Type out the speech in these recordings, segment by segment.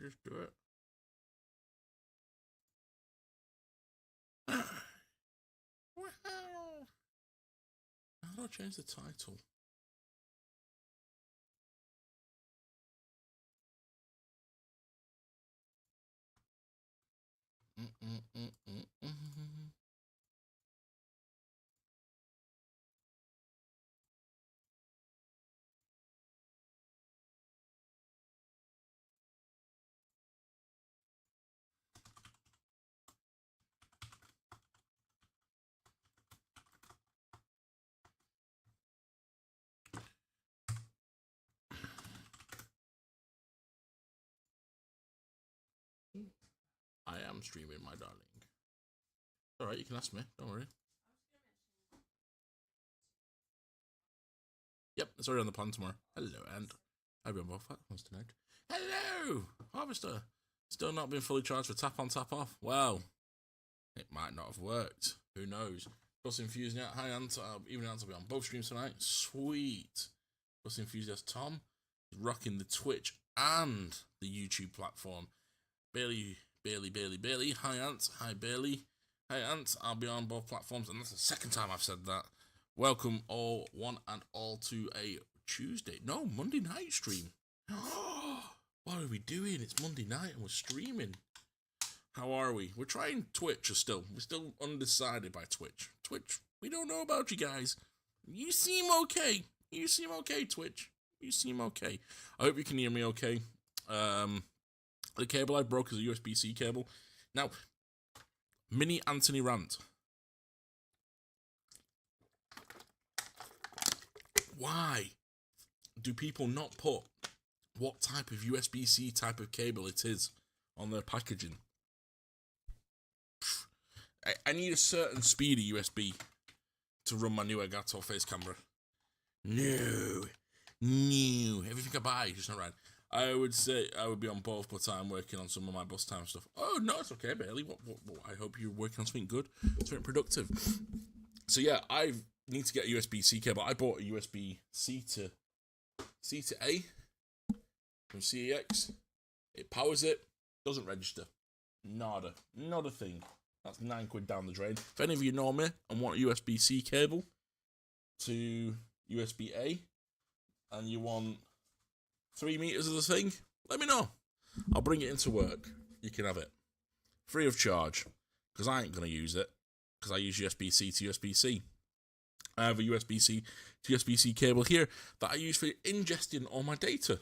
just do it? Well, how do I change the title? I am streaming, my darling. Alright, you can ask me, don't worry. Yep, it's already on the plan tomorrow. Hello, and I'll be on both platforms tonight. Hello! Harvester! Still not been fully charged for tap on, tap off. Well, it might not have worked. Who knows? Plus Enthusiast, hi Ant, even Ant will be on both streams tonight. Sweet! Plus Enthusiast Tom is rocking the Twitch and the YouTube platform. Bailey. Hi Ant, hi Bailey. Hi Ant, I'll be on both platforms, and that's the second time I've said that. Welcome all, one and all, to a Monday night stream. What are we doing? It's Monday night and we're streaming. How are we? We're trying Twitch still. We're still undecided by Twitch. Twitch, we don't know about you guys. You seem okay. You seem okay, Twitch. You seem okay. I hope you can hear me okay. The cable I broke is a USB-C cable. Now, mini Anthony rant. Why do people not put what type of USB-C type of cable it is on their packaging? I need a certain speed of USB to run my new Elgato face camera. No. Everything I buy is just not right. I would say I would be on both, but I'm working on some of my bus time stuff. Oh, no, it's okay, Bailey. What? I hope you're working on something good, something productive. So, yeah, I need to get a USB-C cable. I bought a USB-C to A from CEX. It powers it, doesn't register. Not a thing. That's £9 down the drain. If any of you know me and want a USB-C cable to USB-A, and you want 3 meters of the thing, let me know. I'll bring it into work. You can have it. Free of charge. Because I ain't going to use it. Because I use USB-C to USB-C. I have a USB-C to USB-C cable here that I use for ingesting all my data.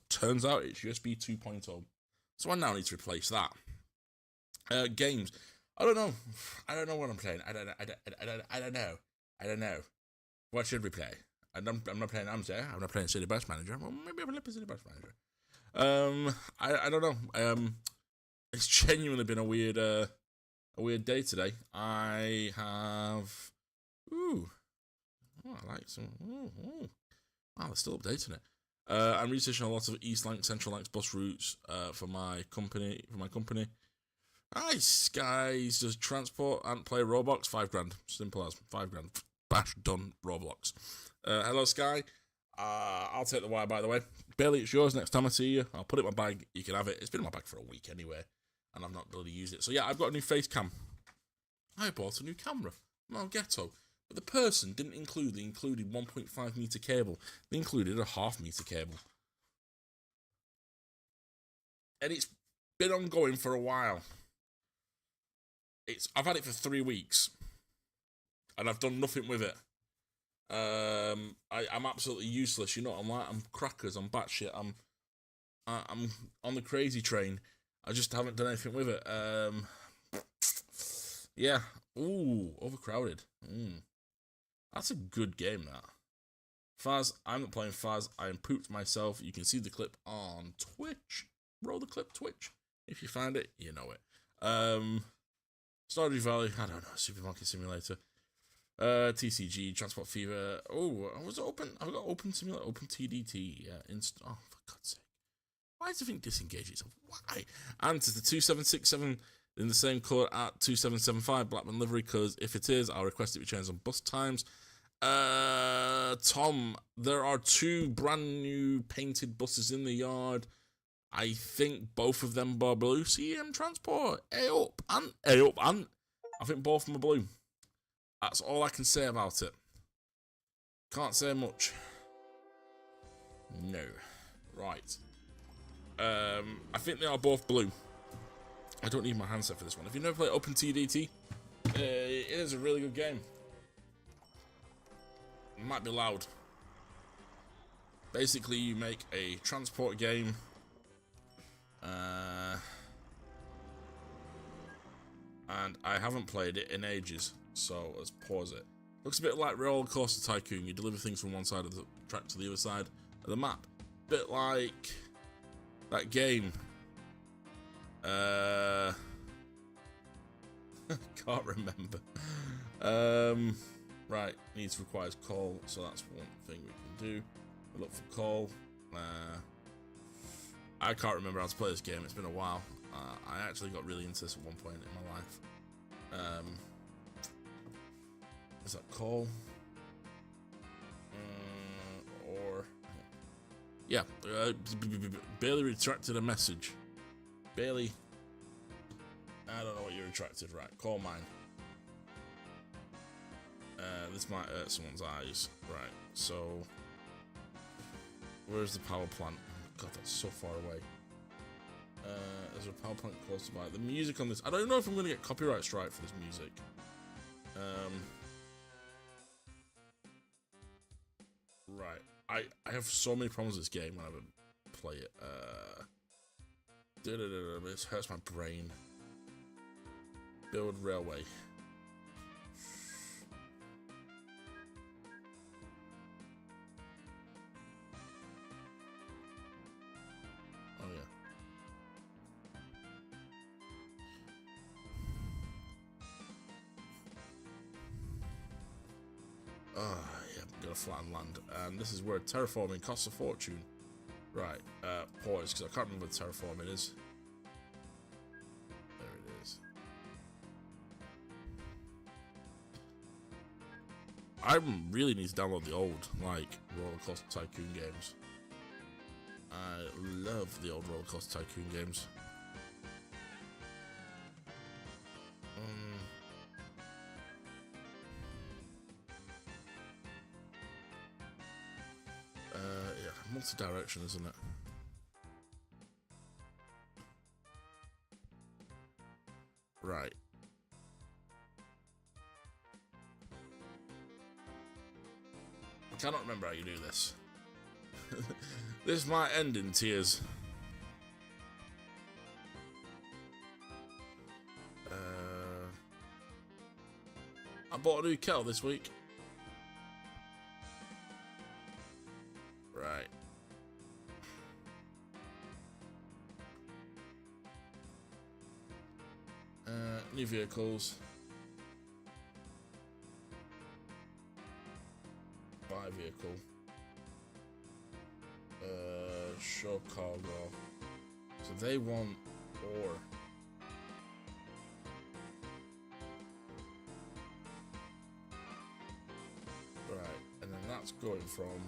Turns out it's USB 2.0. So I now need to replace that. Games. I don't know what I'm playing. I don't know. What should we play? I'm not playing Amzer. I'm not playing City Bus Manager. Well, maybe I'll play City Bus Manager. I don't know. It's genuinely been a weird day today. I have. I like some. Wow, they're still updating it. I'm researching a lot of East Lancs, Central Lancs bus routes for my company. Nice, guys. Does transport and play Roblox? £5. Simple as £5. Bash done. Roblox. Hello, Sky. I'll take the wire, by the way. Bailey, it's yours next time I see you. I'll put it in my bag. You can have it. It's been in my bag for a week anyway, and I've not bloody used it. So yeah, I've got a new face cam. I bought a new camera. No ghetto. But the person didn't include the included 1.5 meter cable. They included a ½ meter cable. And it's been ongoing for a while. I've had it for 3 weeks. And I've done nothing with it. I'm absolutely useless. You know what I'm like? I'm crackers. I'm batshit. I'm on the crazy train. I just haven't done anything with it. Yeah. Ooh, overcrowded. That's a good game, that. Faz, I'm not playing Faz. I am pooped myself. You can see the clip on Twitch. Roll the clip, Twitch. If you find it, you know it. Stardew Valley. I don't know. Supermarket Simulator. TCG, Transport Fever. Oh, I was open. I've got Open Simulator, Open TDT. Yeah, oh, for God's sake. Why does the thing disengage itself? Why? And it's the 2767 in the same colour at 2775 Blackman livery, because if it is, I'll request it be changed on bus times. Tom, there are 2 brand new painted buses in the yard. I think both of them are blue. CM Transport, and I think both of them are blue. That's all I can say about it. Can't say much. No. Right. I think they are both blue. I don't need my handset for this one. If you've never played OpenTDT, it is a really good game. It might be loud. Basically, you make a transport game. And I haven't played it in ages, so let's pause it. Looks a bit like Roller Coaster Tycoon. You deliver things from one side of the track to the other side of the map. Bit like that game. Can't remember. Right, needs requires call, so that's one thing we can do. We look for call. I can't remember how to play this game. It's been a while. I actually got really into this at one point in my life. Is that call? Or yeah, Bailey retracted a message. Bailey, I don't know what you retracted. Right, call mine. This might hurt someone's eyes. Right, so where's the power plant? God, that's so far away. There's a power plant close by. The music on this, I don't know if I'm going to get copyright strike for this music. Right, I have so many problems with this game when I would play it. This hurts my brain. Build railway. Oh yeah. Yeah, gotta flatten land. And this is where terraforming costs a fortune. Right, pause, because I can't remember what terraforming is. There it is. I really need to download the old, like, Roller Coaster Tycoon games. I love the old Roller Coaster Tycoon games. Yeah, multi-direction, isn't it? Right. I cannot remember how you do this. This might end in tears. I bought a new kettle this week. Right. New vehicles. Buy vehicle. Show cargo. So they want ore. Right, and then that's going from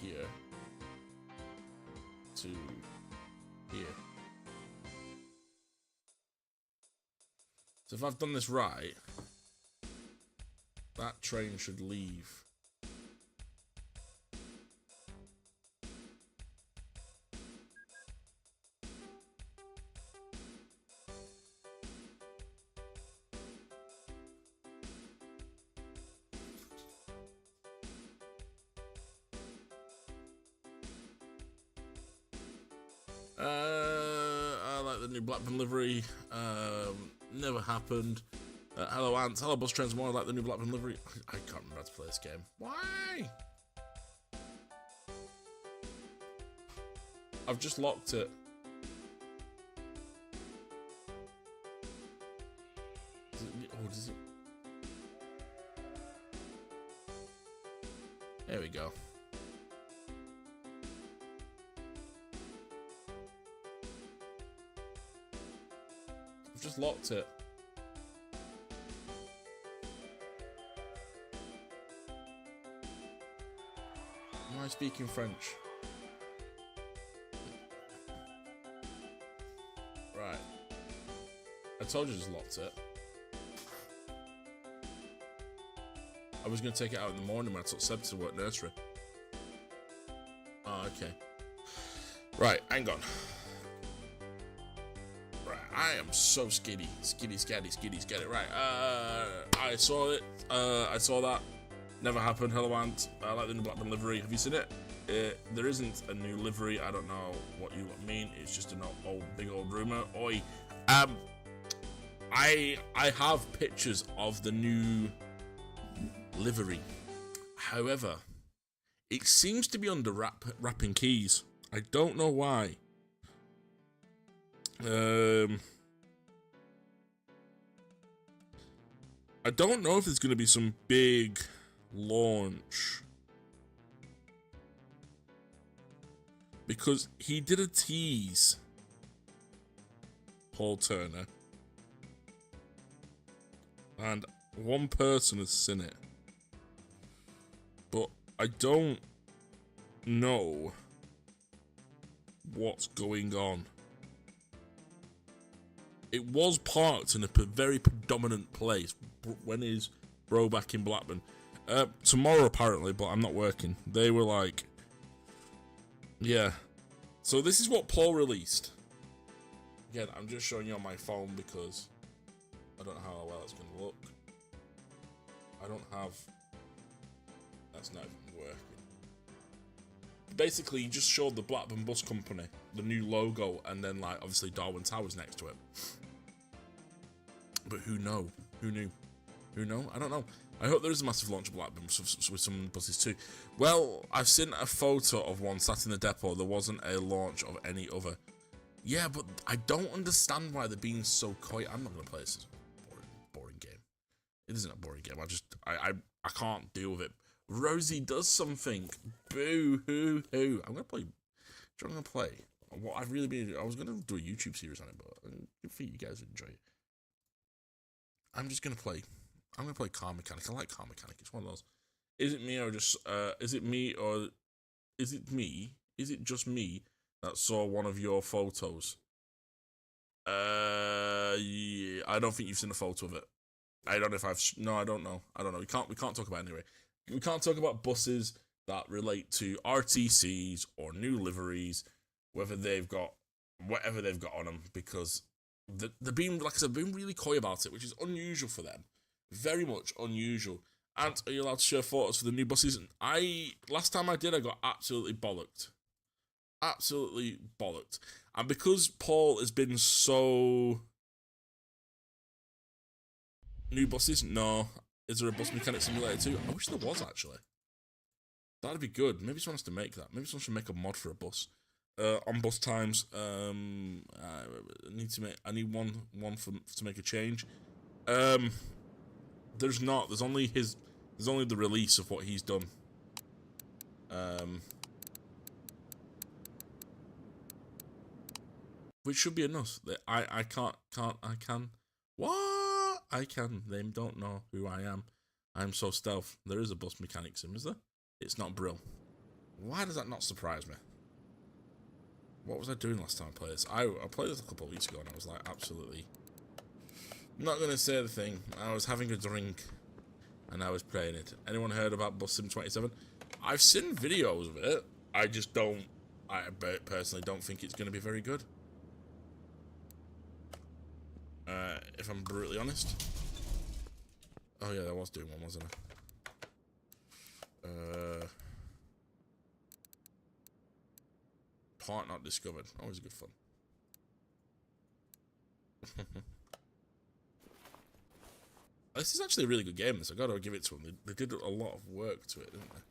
here to here. So if I've done this right, that train should leave. I like the new Blackburn livery. Never happened. Hello Ants, hello Bus Trains More. I like the new Blackburn livery. I can't remember how to play this game. Why? I've just locked it. Does it? There we go. I've just locked it. Am I speaking French? told you I just locked it. I was going to take it out in the morning when I took Seb to work nursery. Oh, okay. Right, hang on. Right, I am so skiddy. Skiddy. Right, I saw it. I saw that. Never happened. Hello, Ant. I like the new Blackburn livery. Have you seen it? There isn't a new livery. I don't know what you mean. It's just an big old rumor. Oi. I have pictures of the new livery. However, it seems to be under wrapping keys. I don't know why. I don't know if there's going to be some big launch, because he did a tease, Paul Turner, and one person has seen it, but I don't know what's going on. It was parked in a very predominant place. When is bro back in Blackburn? Tomorrow apparently, but I'm not working. They were like, yeah. So this is what Paul released. Again, I'm just showing you on my phone because I don't know how well it's going to look. I don't have... That's not even working. Basically, he just showed the Blackburn Bus Company, the new logo, and then, like, obviously Darwin Towers next to it. But who knew? Who knew? Who know? I don't know. I hope there is a massive launch of Blackburn with some buses too. Well, I've seen a photo of one sat in the depot. There wasn't a launch of any other. Yeah, but I don't understand why they're being so coy. I'm not going to play this. It's a boring game. It isn't a boring game. I can't deal with it. Rosie does something. Boo hoo hoo. I'm going to play. I'm going to play. What I've really been. I was going to do a YouTube series on it, but good for you guys to enjoy it. I'm just going to play. I'm going to play Car Mechanic. I like Car Mechanic. It's one of those. Is it me or just... is it me or... Is it me? Is it just me that saw one of your photos? Yeah. I don't think you've seen a photo of it. I don't know if I've... No, I don't know. I don't know. We can't talk about it anyway. We can't talk about buses that relate to RTCs or new liveries, whether they've got... whatever they've got on them, because... They're being, like I said, being really coy about it, which is unusual for them. Very much unusual. And are you allowed to share photos for the new buses? Last time I did, I got absolutely bollocked. Absolutely bollocked. And because Paul has been so... New buses? No. Is there a bus mechanic simulator too? I wish there was, actually. That'd be good. Maybe someone has to make that. Maybe someone should make a mod for a bus. On bus times, I need one to make a change. There's not. There's only the release of what he's done. Which should be enough. I can. What? I can. They don't know who I am. I'm so stealth. There is a bus mechanic sim, is there? It's not Brill. Why does that not surprise me? What was I doing last time I played this? I played this a couple of weeks ago and I was like, absolutely... I'm not going to say the thing. I was having a drink and I was playing it. Anyone heard about Bus Sim 27? I've seen videos of it. I just don't... I personally don't think it's going to be very good. If I'm brutally honest. Oh yeah, I was doing one, wasn't I? Part not discovered. Always good fun. This is actually a really good game, this. I gotta give it to them. They did a lot of work to it, didn't they?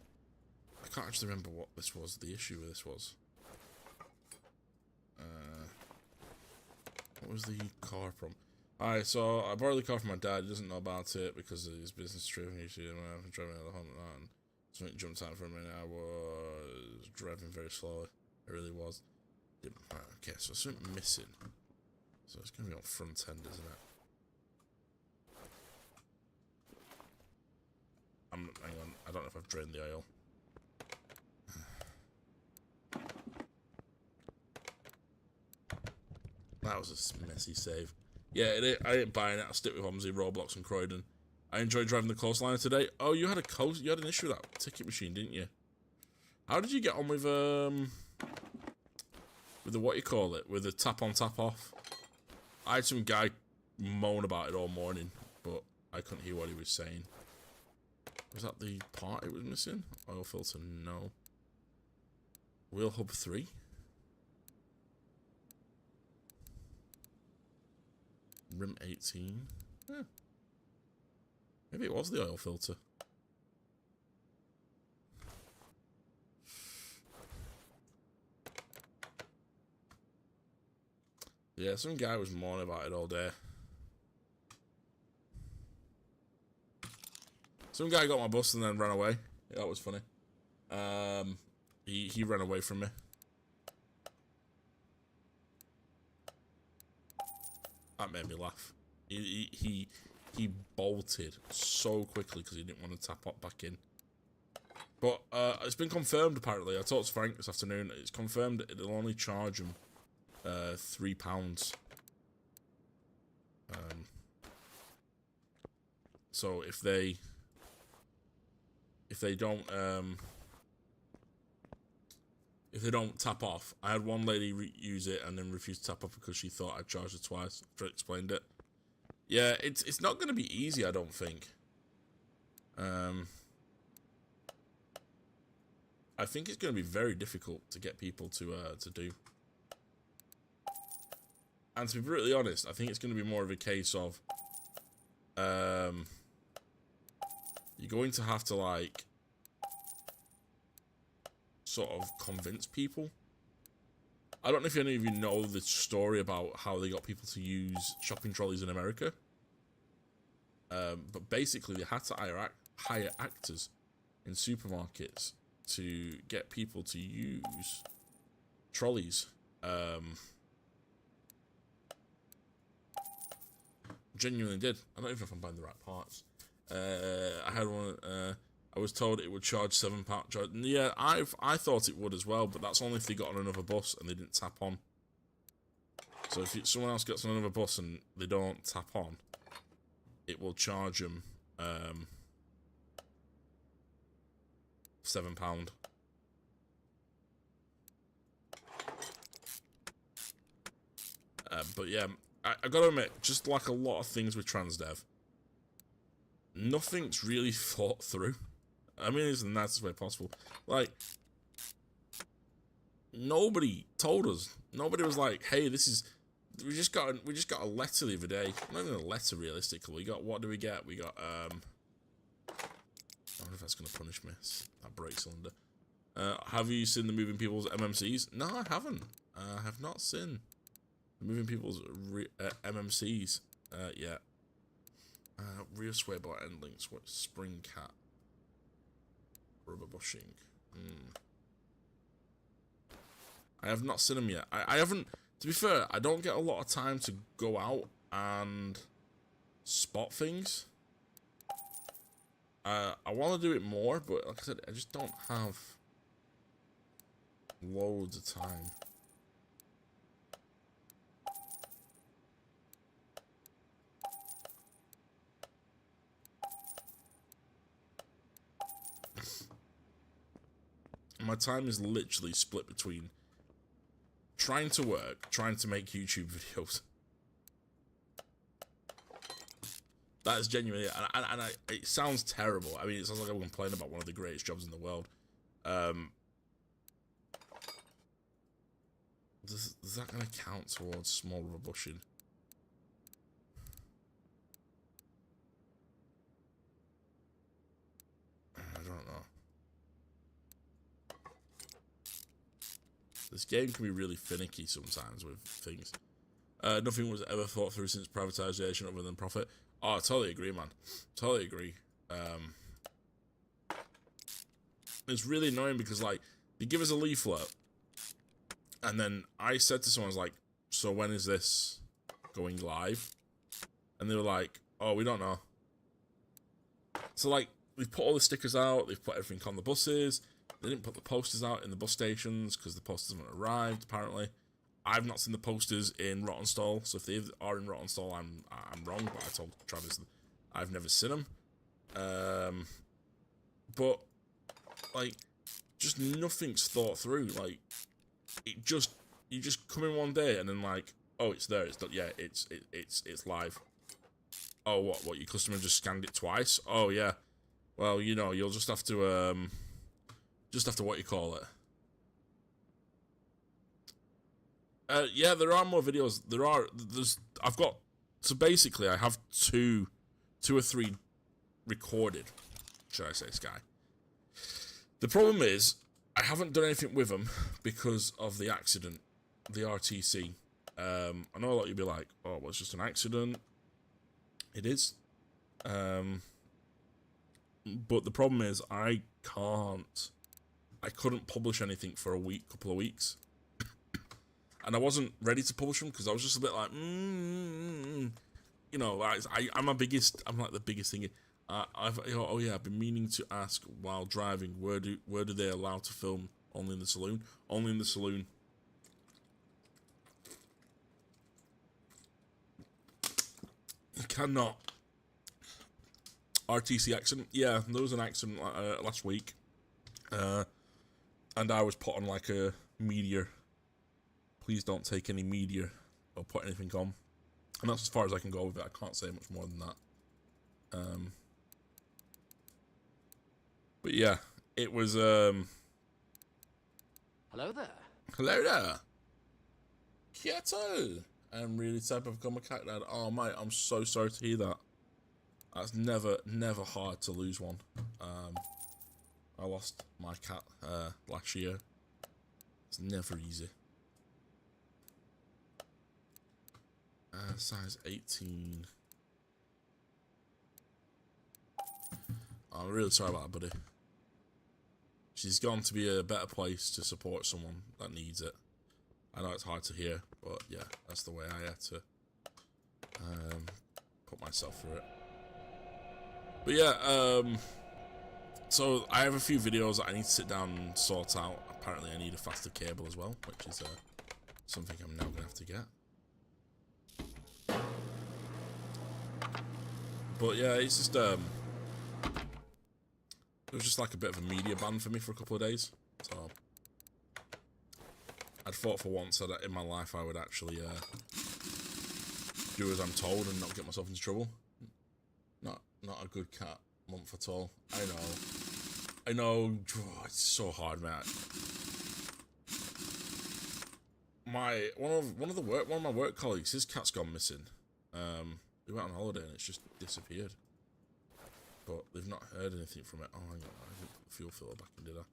I can't actually remember what this was, the issue with this was. What was the car from? Alright, so I borrowed the car from my dad. He doesn't know about it because of his business trip. And usually, I'm driving out of the home and something jumped out for a minute. I was driving very slowly. It really was. Okay, so something missing. So it's gonna be on front end, isn't it? Hang on, I don't know if I've drained the oil. That was a messy save. Yeah, I ain't buying it. I'll stick with Omzi, Roblox, and Croydon. I enjoyed driving the coastliner today. Oh, you had an issue with that ticket machine, didn't you? How did you get on with the what you call it, with the tap on, tap off? I had some guy moan about it all morning, but I couldn't hear what he was saying. Was that the part it was missing? Oil filter, no. Wheel hub 3. Rim 18. Yeah. Maybe it was the oil filter. Yeah, some guy was moaning about it all day. Some guy got my bus and then ran away. Yeah, that was funny. He ran away from me. That made me laugh. He bolted so quickly because he didn't want to tap up back in. But it's been confirmed apparently. I talked to Frank this afternoon. It's confirmed that it'll only charge him £3. So if they don't tap off, I had one lady use it and then refuse to tap off because she thought I charged her twice after I explained it. Yeah, it's not going to be easy, I don't think. I think it's going to be very difficult to get people to do. And to be brutally honest, I think it's going to be more of a case of you're going to have to, like, sort of convince people. I don't know if any of you know the story about how they got people to use shopping trolleys in America. But basically, they had to hire actors in supermarkets to get people to use trolleys. Genuinely did. I don't even know if I'm buying the right parts. I had one. I was told it would charge £7. Yeah, I thought it would as well, but that's only if they got on another bus and they didn't tap on. So if someone else gets on another bus and they don't tap on, it will charge them £7. But yeah, I gotta admit, just like a lot of things with transdev, nothing's really thought through. I mean, it's the nicest way possible. Like, nobody told us. Nobody was like, "Hey, this is." We just got a letter the other day. Not even a letter, realistically. We got, what do we get? We got I wonder if that's gonna punish me. That brake cylinder. Have you seen the Moving People's MMCs? No, I haven't. I have not seen the Moving People's MMCs yet. Rear sway bar end links. What spring cap? Rubber bushing. I have not seen them yet. I haven't. To be fair, I don't get a lot of time to go out and spot things. I want to do it more, but like I said, I just don't have loads of time. My time is literally split between trying to work, trying to make YouTube videos. That is genuinely it. And it sounds terrible. I mean, it sounds like I'm complaining about one of the greatest jobs in the world. Is that going to count towards small rubber bushing? I don't know. This game can be really finicky sometimes with things. Nothing was ever thought through since privatization other than profit. Oh, I totally agree, man. Totally agree. It's really annoying because, like, they give us a leaflet, and then I said to someone, I was like, so when is this going live? And they were like, oh, we don't know. So, like, they've put all the stickers out, they've put everything on the buses. They didn't put the posters out in the bus stations because the posters haven't arrived, apparently. I've not seen the posters in Rottenstall, so if they are in Rottenstall, I'm wrong. But I told Travis I've never seen them. But like, just nothing's thought through. Like, you just come in one day and then like, oh, it's there. It's not. Yeah, it's live. Oh, what? Your customer just scanned it twice? Oh yeah. Well, you know, you'll just have to what you call it. Yeah, there are more videos. I've got, so basically I have two or three recorded, should I say, Sky. The problem is, I haven't done anything with them because of the accident, the RTC. I know a lot of you'll be like, oh, well, it's just an accident. It is. But the problem is, I couldn't publish anything for a couple of weeks. And I wasn't ready to publish them because I was just a bit like, you know, I'm like the biggest thing. Oh yeah, I've been meaning to ask while driving, where do they allow to film? Only in the saloon? Only in the saloon. You cannot. RTC accident? Yeah, there was an accident last week. And I was put on like a media. Please don't take any media or put anything on. And that's as far as I can go with it. I can't say much more than that. But yeah, it was Hello there. Hello there. Kieto. I'm really sad I've become a cat dad. Oh mate, I'm so sorry to hear that. That's never hard to lose one. I lost my cat last year. It's never easy. Size 18. I'm really sorry about that, buddy. She's gone to be a better place to support someone that needs it. I know it's hard to hear, but yeah, that's the way I had to put myself through it. But yeah, so I have a few videos that I need to sit down and sort out. Apparently I need a faster cable as well, which is something I'm now going to have to get. But yeah, it's just it was just like a bit of a media ban for me for a couple of days. So I'd thought for once that in my life I would actually do as I'm told and not get myself into trouble. Not a good cat month at all. I know. Oh, it's so hard, man. One of my work colleagues, his cat's gone missing. We went on holiday and it's just disappeared. But they've not heard anything from it. Oh, hang on, I didn't put the fuel filter back in, did I?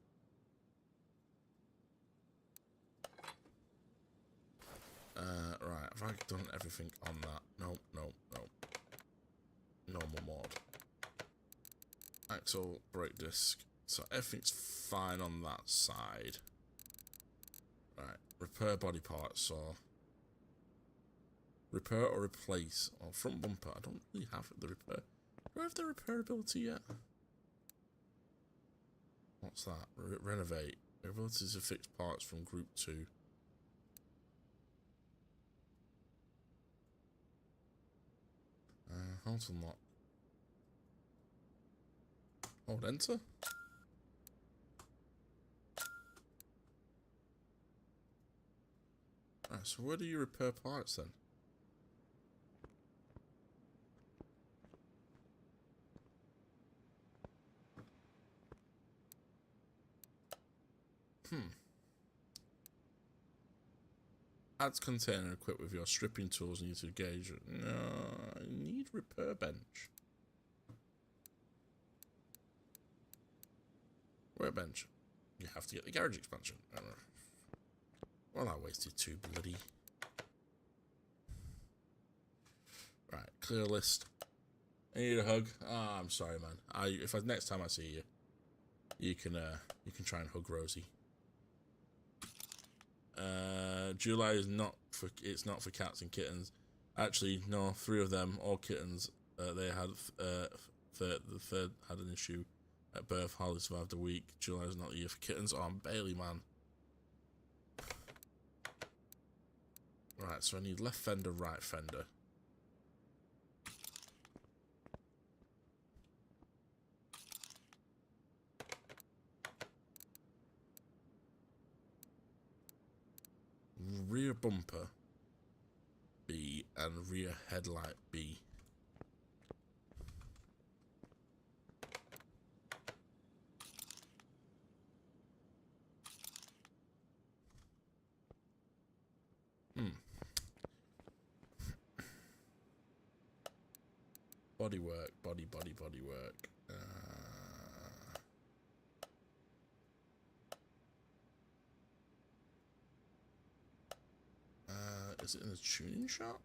Right, have I done everything on that? No. Normal mod. Axle, brake disc. So everything's fine on that side. Right, repair body parts, so... Repair or replace? Oh, front bumper. I don't really have the repair. Do I have the repairability yet? What's that? Renovate. Ability to fix parts from group 2. How to unlock? Hold enter. Alright, so where do you repair parts then? Add container equipped with your stripping tools and use to gauge. No, I need repair bench. Where bench? You have to get the garage expansion. Well, I wasted 2 bloody. Right, clear list. I need a hug. Ah, I'm sorry, man. Next time I see you, you can try and hug Rosie. July is not for cats and kittens. Actually, no, 3 of them, all kittens. They had the third had an issue at birth. Hardly survived a week. July is not the year for kittens. Oh, I'm Bailey, man. Right, so I need left fender, right fender. Rear bumper B and rear headlight B. Bodywork, bodywork. Is it in the tuning shop?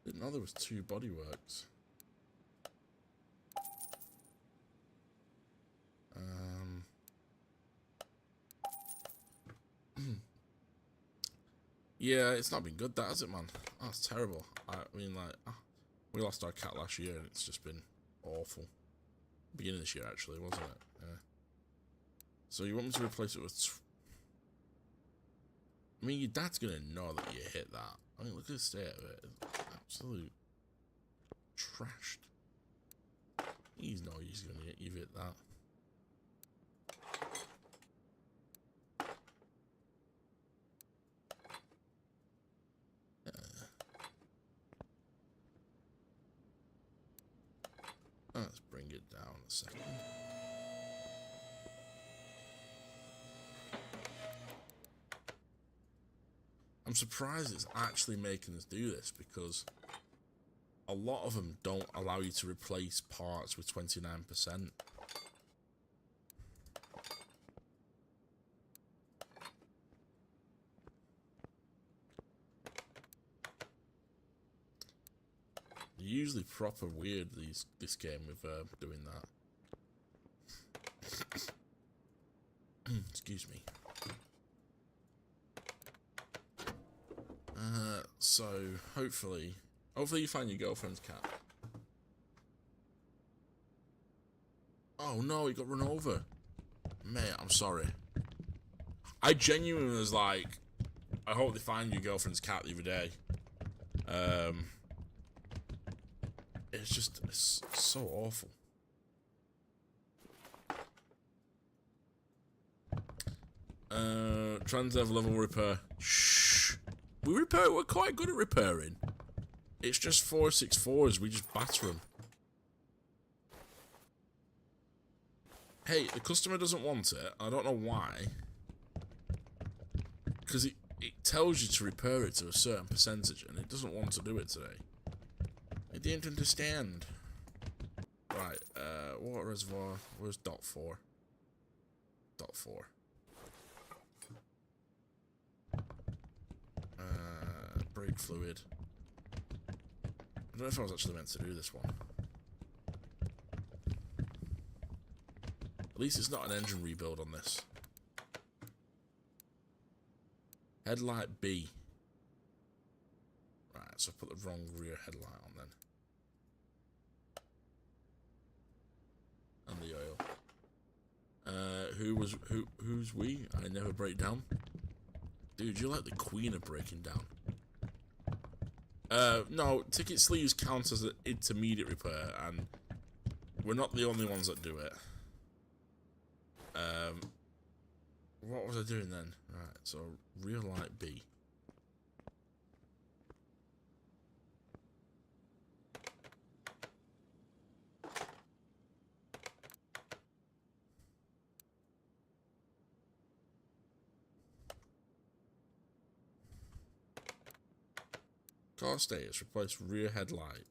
Didn't know there was 2 bodyworks. Yeah, it's not been good, that, has it, man? Oh, it's terrible. I mean, like, we lost our cat last year, and it's just been awful. Beginning of this year, actually, wasn't it? Yeah. So you want me to replace it with... I mean, your dad's gonna know that you hit that. I mean, look at the state of it. It's absolute trashed. He's gonna you've hit that. Let's bring it down a second. I'm surprised it's actually making us do this, because a lot of them don't allow you to replace parts with 29%. They're usually proper weird, this game, with doing that. Excuse me. So hopefully you find your girlfriend's cat. Oh no, he got run over. Mate, I'm sorry. I genuinely was like, I hope they find your girlfriend's cat the other day. It's so awful. Transev level repair. Shh. We're quite good at repairing. It's just 464s, we just batter them. Hey, the customer doesn't want it. I don't know why. Because it tells you to repair it to a certain percentage, and it doesn't want to do it today. I didn't understand. Right, water reservoir. Where's dot 4? Dot 4. Brake fluid. I don't know if I was actually meant to do this one. At least it's not an engine rebuild on this. Headlight B. Right, so I put the wrong rear headlight on then. And the oil. Who's we? I never break down. Dude, you're like the queen of breaking down. No, ticket sleeves count as an intermediate repair, and we're not the only ones that do it. What was I doing then? Right, so rear light B. Car status, replace rear headlight.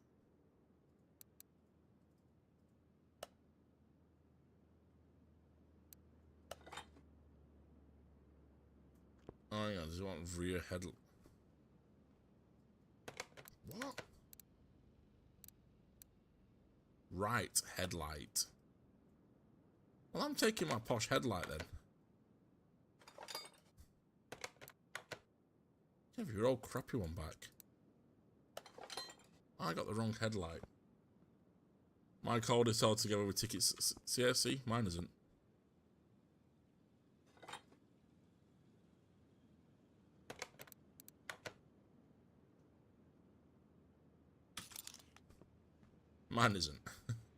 Oh yeah, does it want rear headlight? What? Right headlight. Well, I'm taking my posh headlight then. Give your old crappy one back. I got the wrong headlight. My code is held together with tickets. See, mine isn't. Mine isn't.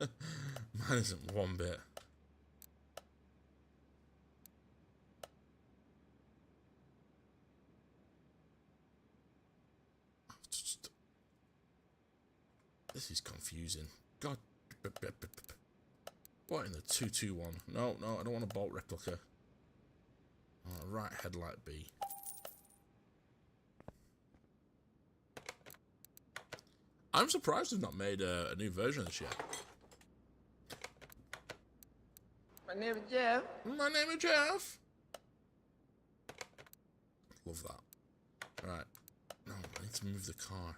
Mine isn't one bit. This is confusing. God. What in the 221? No, I don't want a bolt replica. Right headlight B. I'm surprised they've not made a new version of this yet. My name is Jeff. My name is Jeff. Love that. Right. No, I need to move the car.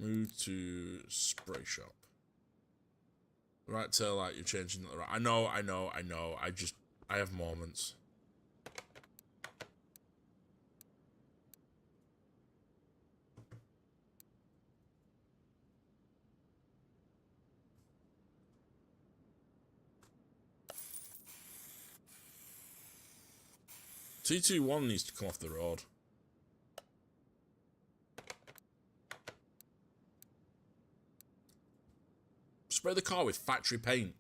Move to spray shop. Right tail light, you're changing the right. I know. I have moments. T21 needs to come off the road. Spray the car with factory paint.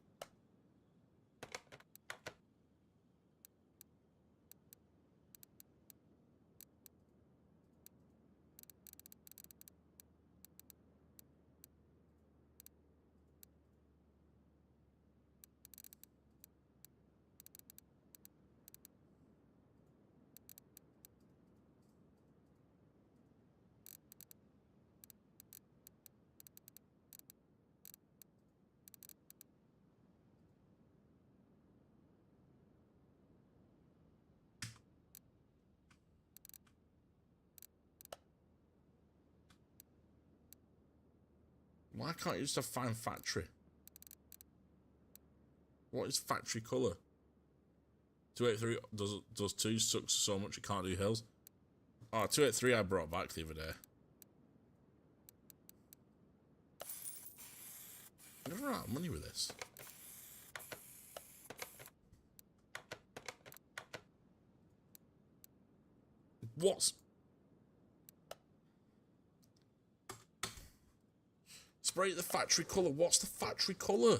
Why can't you just have fine factory? What is factory colour? 283 does 2 sucks so much it can't do hills. Oh, 283 I brought back the other day. I never ran out of money with this. What's... Spray the factory colour. What's the factory colour?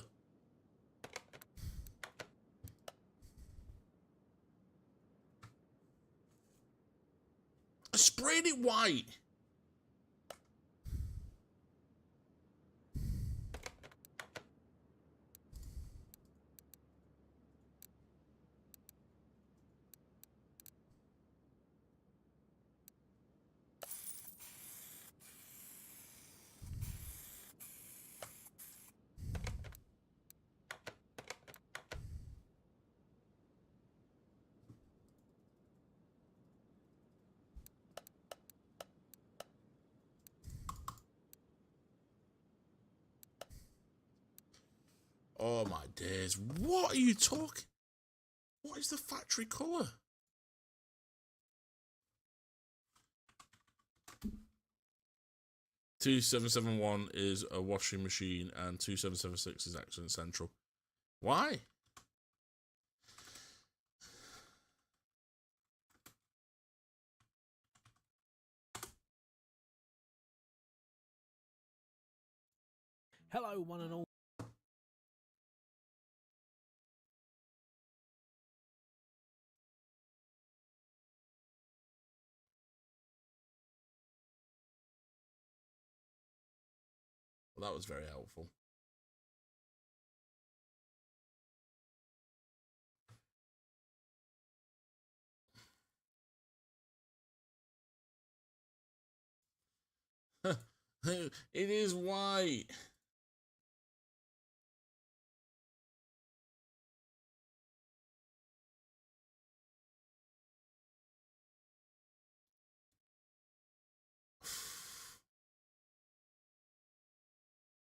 I sprayed it white. Oh my days. What are you talking? What is the factory colour? $2,771 is a washing machine and 2,776 is accident central. Why? Hello, one and all. Well, that was very helpful. It is white.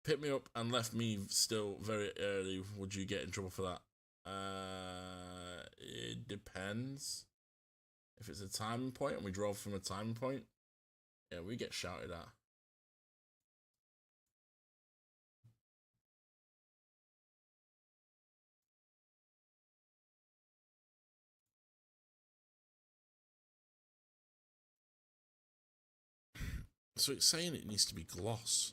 Pick me up and left me still very early. Would you get in trouble for that? It depends. If it's a timing point and we drove from a timing point, yeah, we get shouted at. So it's saying it needs to be gloss.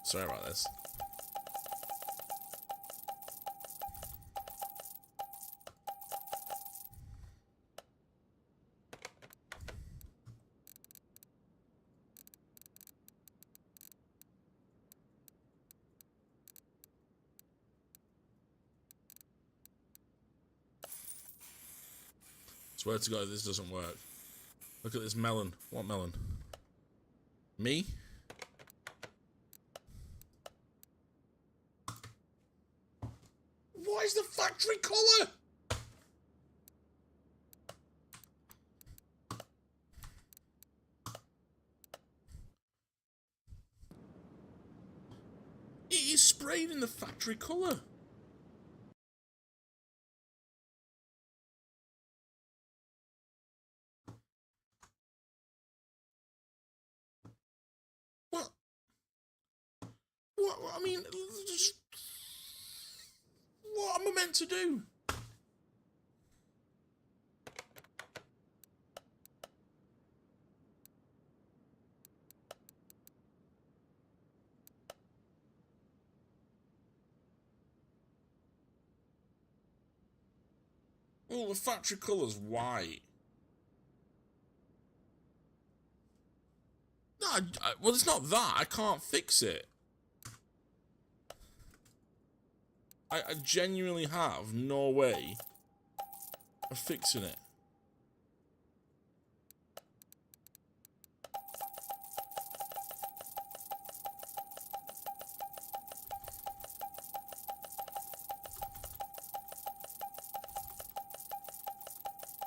Sorry about this. Swear to God, this doesn't work. Look at this melon. What melon? Me? What is the factory colour? It is sprayed in the factory colour. What? What? I mean, just, what am I meant to do? Oh, the factory colour's white. No, well, it's not that. I can't fix it. I genuinely have no way of fixing it.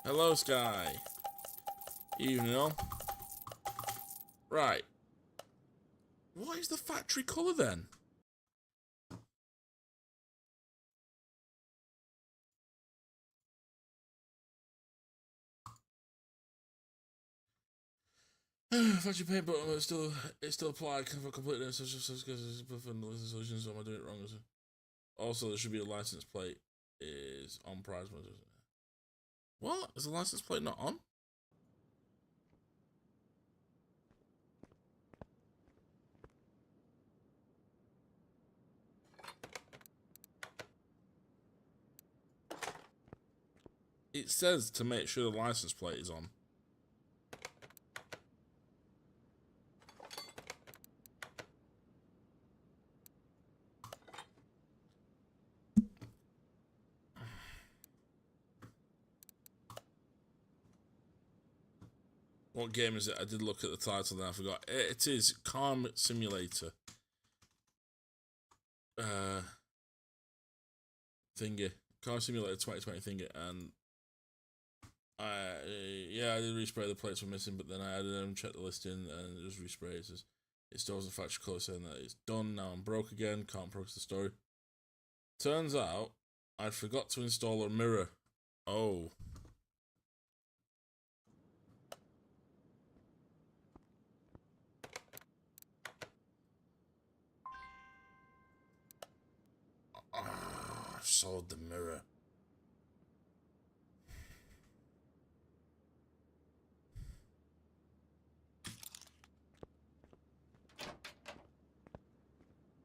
Hello, Sky. Evening all. Right. What is the factory colour then? Factory paint button, but it's still applied for completely solutions. Am I doing it wrong? Also, there should be a license plate is on prize. What? Is the license plate not on? It says to make sure the license plate is on. What game is it? I did look at the title and I forgot. It is Calm Simulator. Thingy. Car Simulator 2020 thingy. And yeah, I did respray. The plates were missing, but then I added them, checked the listing, and it was resprayed. It says it stores the factory colour saying that it's done. Now I'm broke again. Can't progress the story. Turns out I forgot to install a mirror. Oh. I've sold the mirror.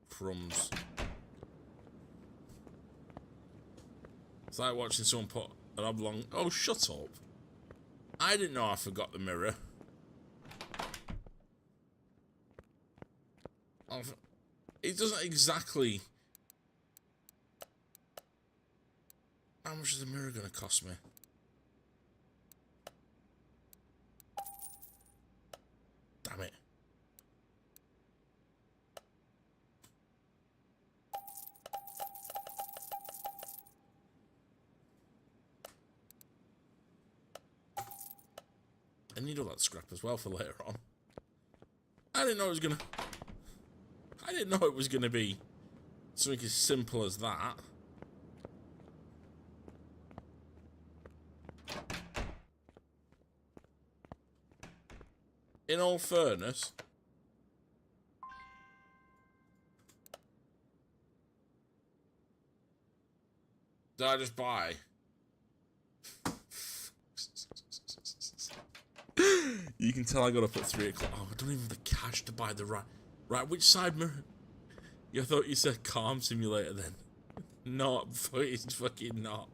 Crumbs. It's like watching someone put an oblong. Oh, shut up. I didn't know I forgot the mirror. It doesn't exactly... How much is the mirror going to cost me? Damn it. I need all that scrap as well for later on. I didn't know it was gonna... I didn't know it was gonna be something as simple as that. In all fairness... Did I just buy? You can tell I gotta put 3 o'clock. Oh, I don't even have the cash to buy the right. Right, which side mirror? I thought you said Calm Simulator then. Not, it's fucking not.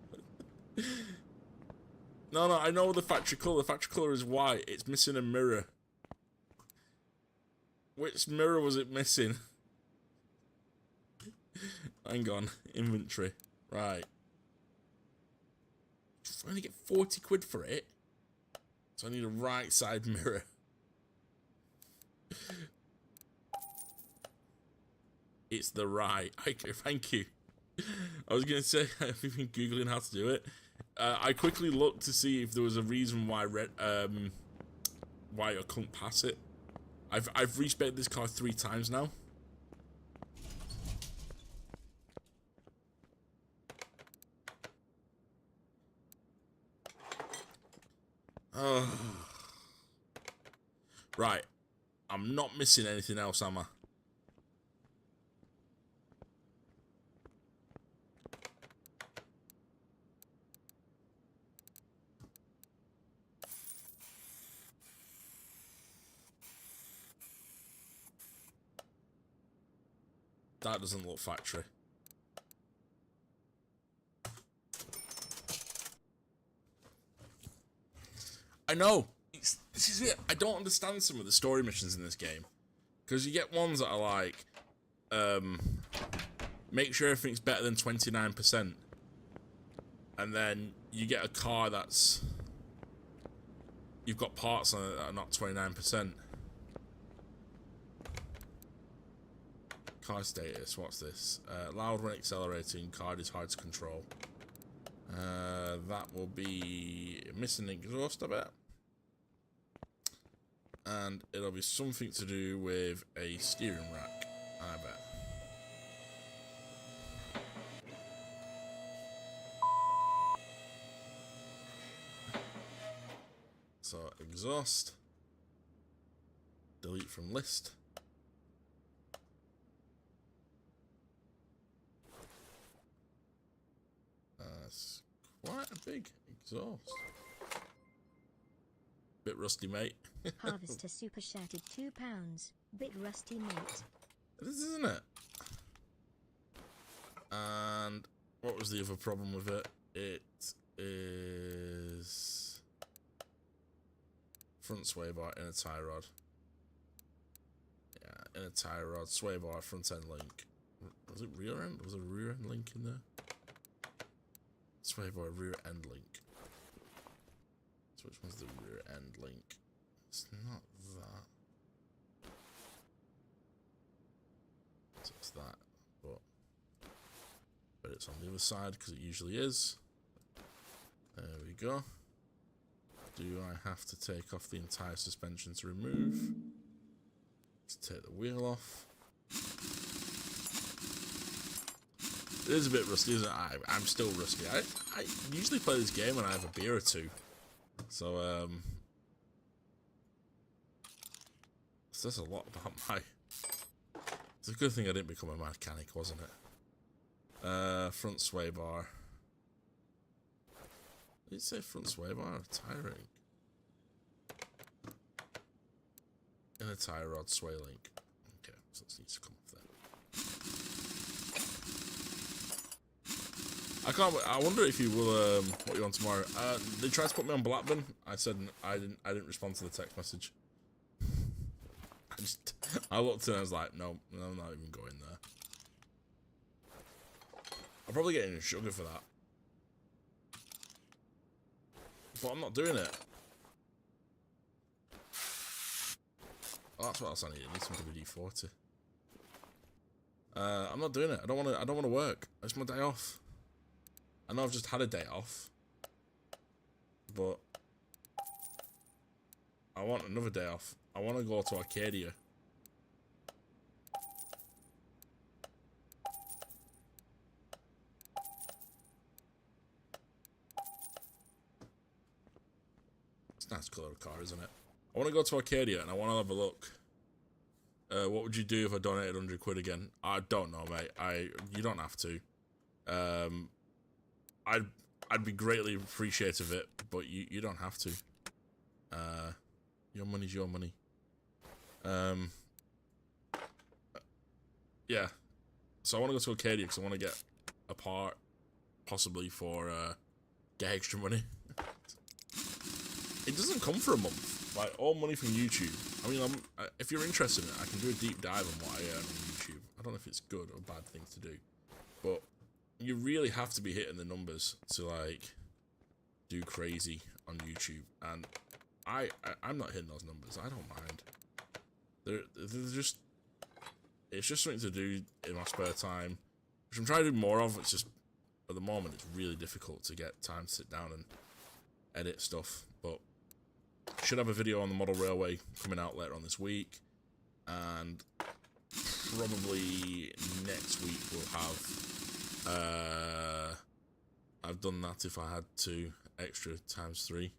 No, I know the factory colour. The factory colour is white. It's missing a mirror. Which mirror was it missing? Hang on, inventory. Right. I only get 40 quid for it. So I need a right side mirror. It's the right. Okay, thank you. I was going to say, I've been Googling how to do it. I quickly looked to see if there was a reason why I couldn't pass it. I've respected this car 3 times now. Right. I'm not missing anything else, am I? That doesn't look factory. I know. This is it. I don't understand some of the story missions in this game. Because you get ones that are like, make sure everything's better than 29%. And then you get a car that's... You've got parts on it that are not 29%. Car status, what's this? Loud when accelerating, car is hard to control. That will be missing exhaust, I bet. And it'll be something to do with a steering rack, I bet. So, exhaust. Delete from list. That's quite a big exhaust. Bit rusty, mate. Harvester super shattered £2. Bit rusty, mate. It is, isn't it? And what was the other problem with it? It is front sway bar, inner tie rod. Yeah, inner tie rod, sway bar, front end link. Was it rear end? Was there a rear end link in there? Sway bar, rear end link. So which one's the rear end link? It's not that. So it's that, but it's on the other side because it usually is. There we go. Do I have to take off the entire suspension to remove? Let's take the wheel off. It is a bit rusty, isn't it? I'm still rusty. I usually play this game when I have a beer or two. So, says a lot about my... It's a good thing I didn't become a mechanic, wasn't it? Front sway bar. Did it say front sway bar or tie ring? Inner tie rod sway link. Okay, so this needs to come off there. I wonder if you will. What you on tomorrow? They tried to put me on Blackburn. I said I didn't respond to the text message. I looked and I was like, no, I'm not even going there. I'll probably get in sugar for that, but I'm not doing it. Oh, that's what else I need. I need some WD-40. I'm not doing it. I don't want to work. It's my day off. I know I've just had a day off, but I want another day off. I want to go to Arcadia. It's a nice colour of car, isn't it? I want to go to Arcadia and I want to have a look. What would you do if I donated 100 quid again? I don't know, mate. You don't have to. I'd be greatly appreciative of it, but you don't have to. Your money's your money. Yeah. So I want to go to Arcadia because I want to get a part, possibly for get extra money. It doesn't come for a month. Like all money from YouTube. I mean, if you're interested in it, I can do a deep dive on what I earn on YouTube. I don't know if it's good or bad thing to do, but you really have to be hitting the numbers to like do crazy on YouTube, and I'm not hitting those numbers. I don't mind. They're just, it's just something to do in my spare time, which I'm trying to do more of. It's just at the moment it's really difficult to get time to sit down and edit stuff. But should have a video on the model railway coming out later on this week, and probably next week we'll have I've done that if I had to, extra ×3.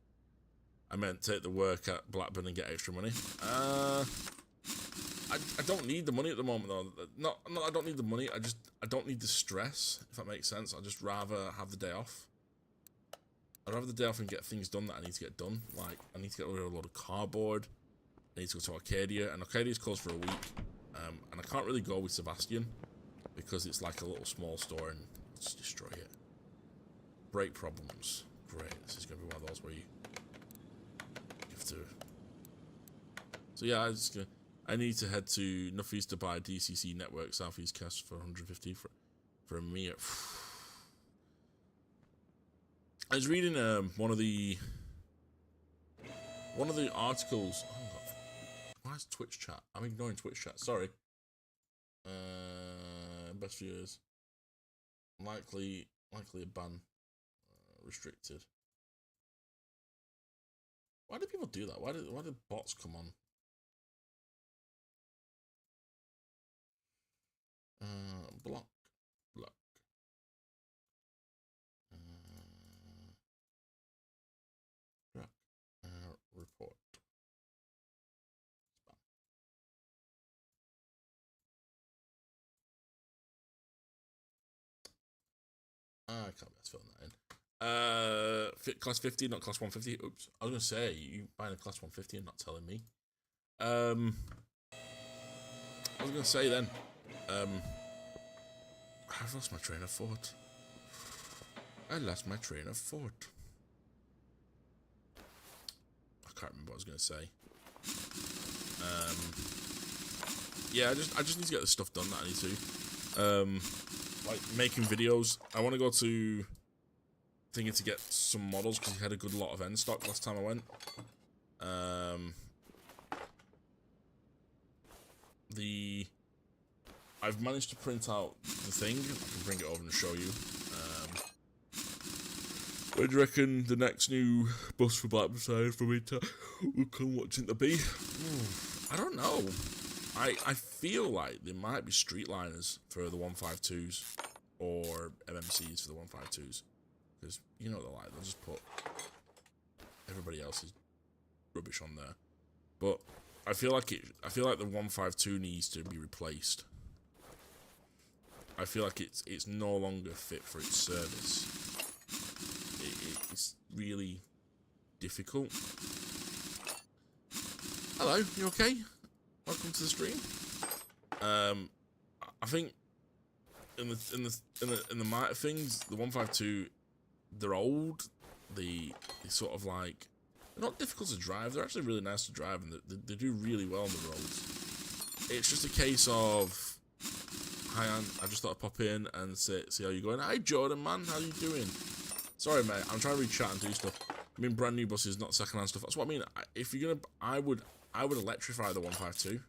I meant take the work at Blackburn and get extra money. I don't need the money at the moment though. Not I don't need the money, I don't need the stress, if that makes sense. I'd just rather have the day off. I'd rather the day off and get things done that I need to get done. Like, I need to get rid of a lot of cardboard. I need to go to Arcadia, and Arcadia's closed for a week. And I can't really go with Sebastian because it's like a little small store and let's destroy it. Brake problems. Great. This is going to be one of those where you have to. So yeah, I need to head to Nuffy's to buy DCC Network Southeast Cast for 150 for a mere. I was reading one of the articles. Oh God. Why is Twitch chat? I'm ignoring Twitch chat. Sorry. Best viewers. Likely a ban. Restricted. Why do people do that? Why did bots come on? Block. Report. I can't be filling that in. Class 50, not class 150. Oops. I was gonna say you buying a class 150 and not telling me. I was gonna say then. I've lost my train of thought. I lost my train of thought. I can't remember what I was gonna say. Yeah, I just need to get the stuff done that I need to. Like making videos. I want to go to thinking to get some models because he had a good lot of end stock last time I went. I've managed to print out the thing. I can bring it over and show you. Where do you reckon the next new bus for Blackburn for me to will come? What's it to be? I don't know. I feel like there might be streetliners for the 152s or MMCs for the 152s, because you know what they're like. They'll just put everybody else's rubbish on there. But I feel like the 152 needs to be replaced. I feel like it's no longer fit for its service. It's really difficult. Hello, you okay? Welcome to the stream. I think in the might things, the 152, they're old. They sort of like, they're not difficult to drive. They're actually really nice to drive, and they do really well on the roads. It's just a case of, hi, I just thought I'd pop in and see how you're going. Hi, Jordan, man, how you doing? Sorry, mate, I'm trying to read chat and do stuff. I mean, brand new buses, not secondhand stuff. That's what I mean. If you're gonna, I would electrify the 152.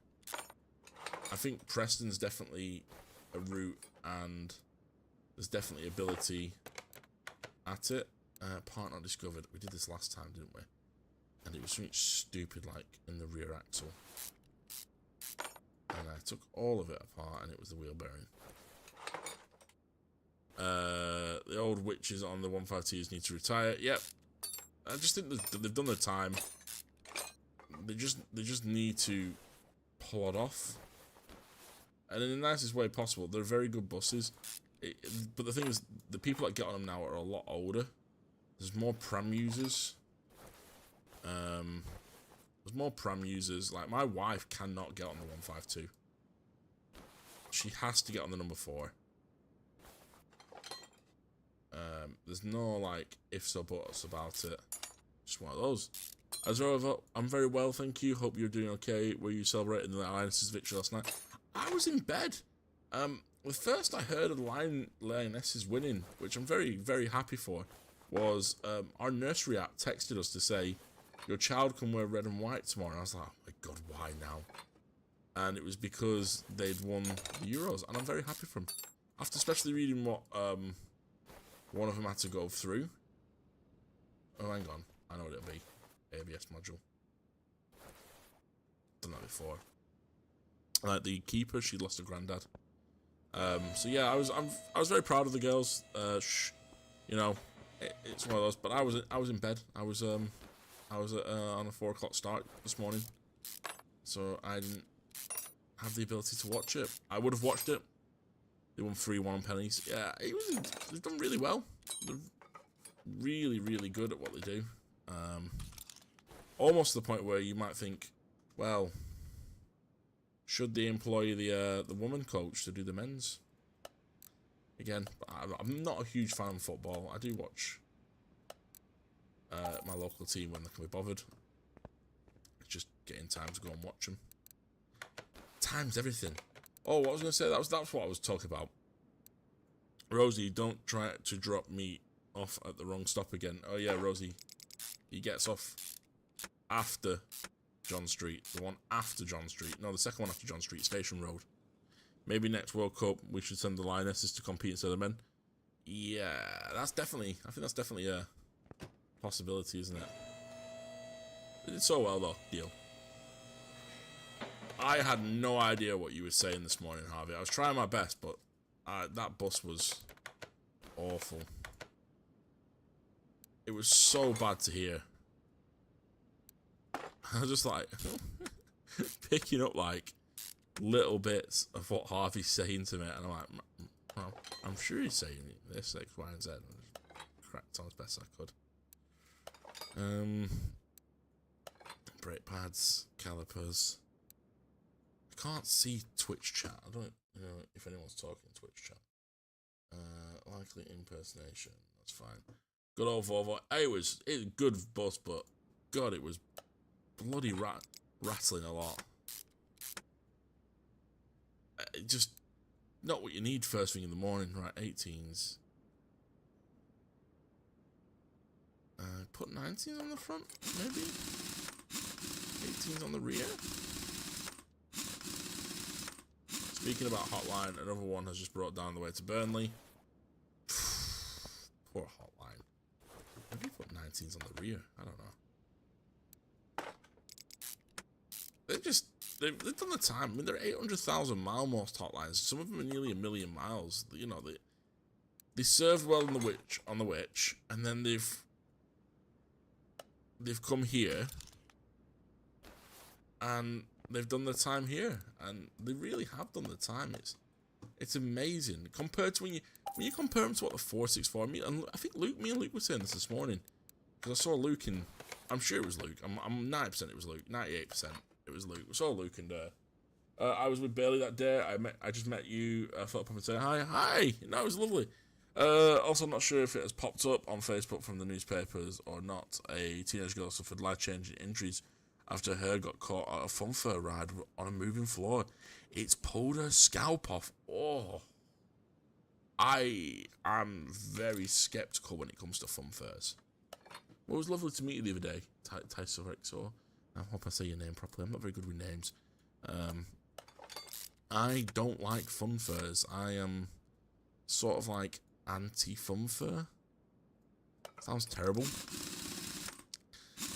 I think Preston's definitely a route, and there's definitely ability at it. Part not discovered. We did this last time, didn't we? And it was something stupid like in the rear axle. And I took all of it apart, and it was the wheel bearing. The old witches on the 152s need to retire. Yep. I just think that they've done their time. They just need to plod off. And in the nicest way possible. They're very good buses. But the thing is, the people that get on them now are a lot older. There's more pram users. There's more pram users. Like, my wife cannot get on the 152. She has to get on the number 4. There's no, like, ifs or buts about it. Just one of those. As well, I'm very well, thank you. Hope you're doing okay. Were you celebrating the Lionesses' victory last night? I was in bed. The first I heard of the Lionesses winning, which I'm very, very happy for, was our nursery app texted us to say, your child can wear red and white tomorrow. And I was like, oh my god, why now? And it was because they'd won the Euros, and I'm very happy for them. After especially reading what one of them had to go through. Oh, hang on. I know what it'll be. ABS module. Done that before. Like the keeper, she lost her granddad. So yeah, I was very proud of the girls. You know, it's one of those. But I was in bed. I was on a 4 o'clock start this morning, so I didn't have the ability to watch it. I would have watched it. They won 3-1 on pennies. Yeah, they've done really well. They're really, really good at what they do. Almost to the point where you might think, well, should they employ the woman coach to do the men's? Again, I'm not a huge fan of football. I do watch my local team when they can be bothered. It's just getting time to go and watch them. Time's everything. Oh, what I was going to say, that's what I was talking about. Rosie, don't try to drop me off at the wrong stop again. Oh yeah, Rosie. He gets off after John Street. The one after John Street. No, the second one after John Street, Station Road. Maybe next World Cup we should send the Lionesses to compete instead of men. Yeah, I think that's definitely a possibility, isn't it? They did so well though, deal. I had no idea what you were saying this morning, Harvey. I was trying my best, but that bus was awful. It was so bad to hear. I was just like picking up like little bits of what Harvey's saying to me, and I'm like, well, I'm sure he's saying this, X, Y, and Z. And I just cracked on as best I could. Brake pads, calipers. I can't see Twitch chat. I don't know if anyone's talking Twitch chat. Likely impersonation. That's fine. Good old Volvo. It was a good bus, but God, it was bloody rattling a lot. Just not what you need first thing in the morning. Right, 18s. Put 19s on the front, maybe. 18s on the rear. Speaking about Hotline, another one has just brought down the way to Burnley. Poor Hotline. Maybe put 19s on the rear. I don't know. They've done the time. I mean, they're 800,000 mile most Hotlines. Some of them are nearly 1 million miles. You know, they served well on the witch, and then they've come here, and they've done the time here, and they really have done the time. It's amazing compared to when you compare them to what the 464. I think me and Luke were saying this morning, because I saw Luke in. I'm sure it was Luke. I'm 90% it was Luke. 98% it was Luke. We saw Luke and I was with Bailey that day. I just met you. I thought I'd pop and say hi. Hi! No, it was lovely. Also, I'm not sure if it has popped up on Facebook from the newspapers or not. A teenage girl suffered life-changing injuries after her got caught at a funfair ride on a moving floor. It's pulled her scalp off. Oh. I am very skeptical when it comes to funfairs. Well, it was lovely to meet you the other day, Tysorexor. I hope I say your name properly. I'm not very good with names. I don't like funfairs. I am sort of like anti-funfair. Sounds terrible.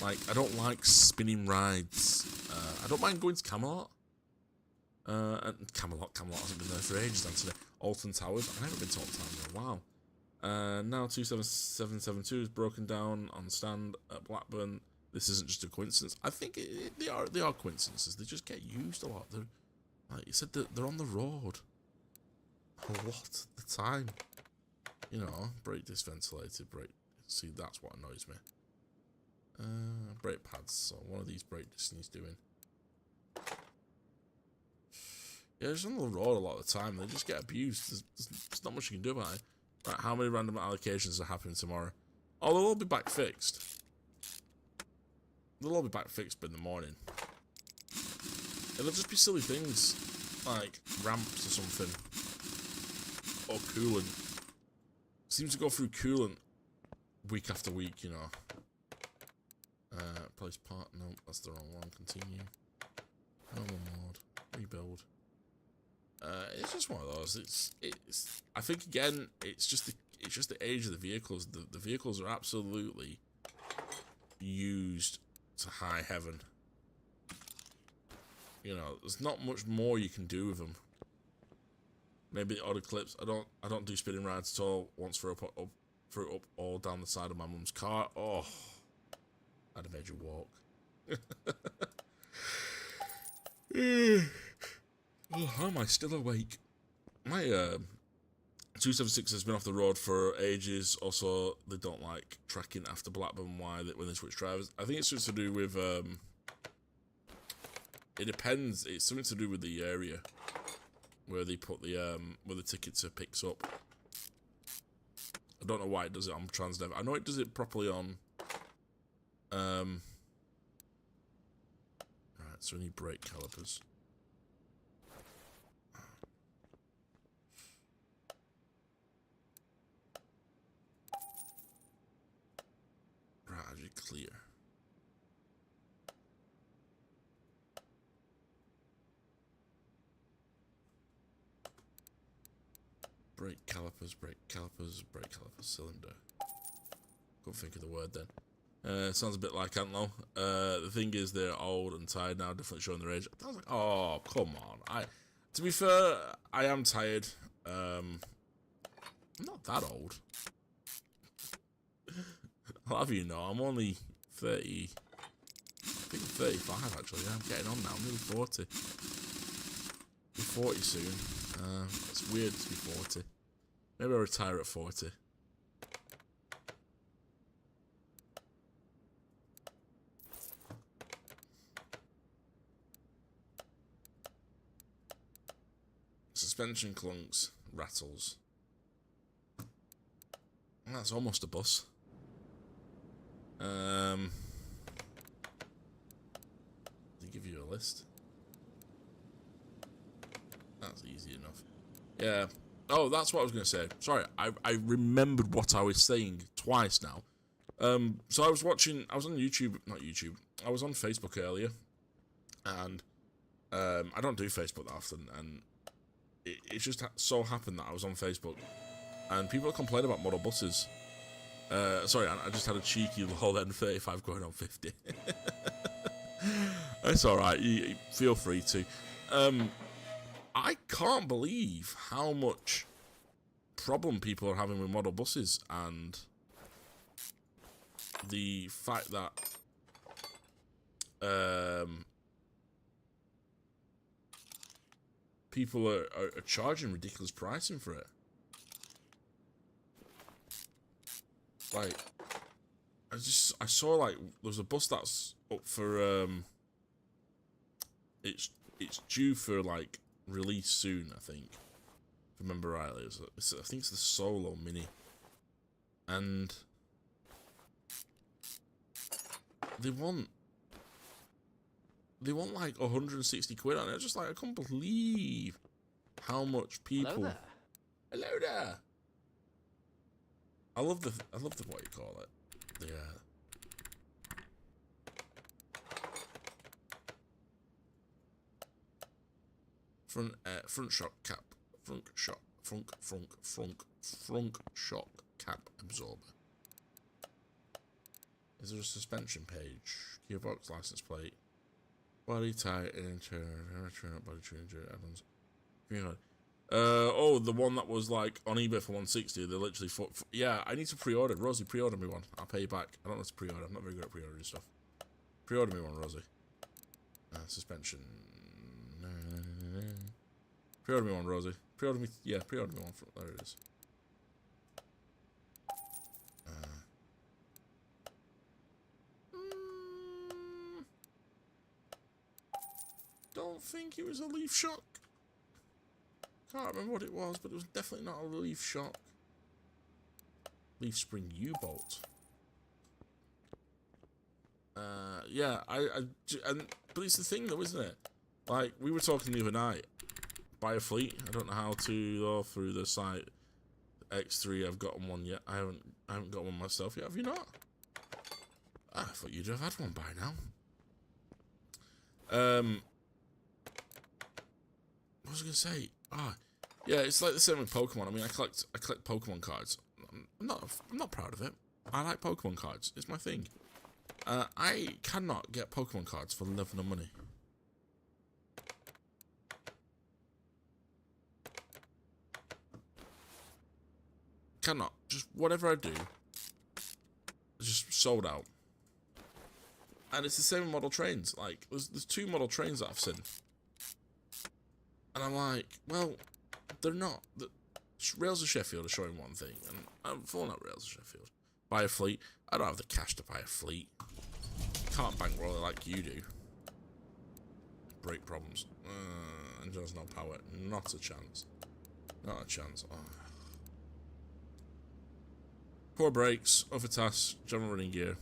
Like, I don't like spinning rides. I don't mind going to Camelot. And Camelot hasn't been there for ages, Anthony. Alton Towers, I've never been to Alton Towers in a while. Now 27772 is broken down on stand at Blackburn. This isn't just a coincidence. I think they are coincidences. They just get used a lot. They're, like you said, they're on the road a lot of the time. You know, brake disc ventilated, brake. See, that's what annoys me. Brake pads. So one of these brake discs needs doing. Yeah, they're just on the road a lot of the time. They just get abused. There's not much you can do about it. Right, how many random allocations are happening tomorrow? Oh, they'll all be back fixed. They'll all be back fixed by the morning. It'll just be silly things, like ramps or something. Or coolant. Seems to go through coolant week after week, you know. Place part, no, that's the wrong one. Continue. Normal mode. Rebuild. It's just one of those. It's. I think again, it's just the age of the vehicles. The vehicles are absolutely used to high heaven. You know, there's not much more you can do with them. Maybe the odd eclipse. I don't do spinning rides at all. Once threw up all down the side of my mum's car. Oh, I'd have made you walk. Oh, how am I still awake? My 276 has been off the road for ages. Also, they don't like tracking after Blackburn. Why? When they switch drivers, I think it's just to do with. It depends. It's something to do with the area where they put the where the tickets are picks up. I don't know why it does it on Transdev. I know it does it properly on. Right, so we need brake calipers. Right, I did clear. Brake calipers, cylinder. Couldn't think of the word then. Sounds a bit like Antlo. The thing is, they're old and tired now, definitely showing their age. I was like, oh, come on. To be fair, I am tired. I'm not that old. I'll have you know, I'm only 30. I think I'm 35 actually. Yeah, I'm getting on now. I'm nearly 40. Be 40 soon. It's weird to be 40. Maybe I'll retire at 40. Suspension clunks, rattles. That's almost a bus. They give you a list. That's easy enough. Yeah. Oh, that's what I was going to say. Sorry, I remembered what I was saying twice now. So I was on YouTube, not YouTube. I was on Facebook earlier, and I don't do Facebook that often, and it just so happened that I was on Facebook, and people complain about model buses. Sorry, I just had a cheeky low end 35 going on 50. It's alright, you feel free to. I can't believe how much problem people are having with model buses, and the fact that people are charging ridiculous pricing for it. Like, I saw like there was a bus that's up for it's it's due for like release soon, I think. If I remember rightly, I think it's the Solo Mini, and they want like 160 quid on it. Just like, I can't believe how much people. Hello there. I love the what you call it. The front shock cap, front shock cap absorber. Is there a suspension page? Gearbox, license plate, body type, internal body change add-ons. Oh, the one that was like on eBay for 160. They're literally yeah. I need to pre-order. Rosie, pre-order me one. I'll pay you back. I don't know how to pre-order. I'm not very good at pre-ordering stuff. Pre-order me one, Rosie. Suspension. Pre-order me one, Rosie. Pre-order me. Yeah, pre-order me one. There it is. Don't think it was a leaf shock. Can't remember what it was, but it was definitely not a leaf shock. Leaf spring U-bolt. Yeah, but it's the thing though, isn't it? Like, we were talking the other night. Buy a fleet. I don't know how to go through the site. X3, I've gotten one yet. I haven't got one myself yet. Have you not? I thought you'd have had one by now. What was I gonna say? Yeah, it's like the same with Pokemon. I mean, I collect Pokemon cards. I'm not proud of it. I like Pokemon cards. It's my thing. I cannot get Pokemon cards for love nor money. Cannot. Just whatever I do, it's just sold out. And it's the same with model trains. Like, there's 2 model trains that I've seen. And I'm like, well, they're not. The Rails of Sheffield are showing one thing, and I'm falling out Rails of Sheffield. Buy a fleet. I don't have the cash to buy a fleet. Can't bankroll it like you do. Brake problems. Engine's no power. Not a chance. Not a chance. Oh. Poor brakes, overtask, general running gear.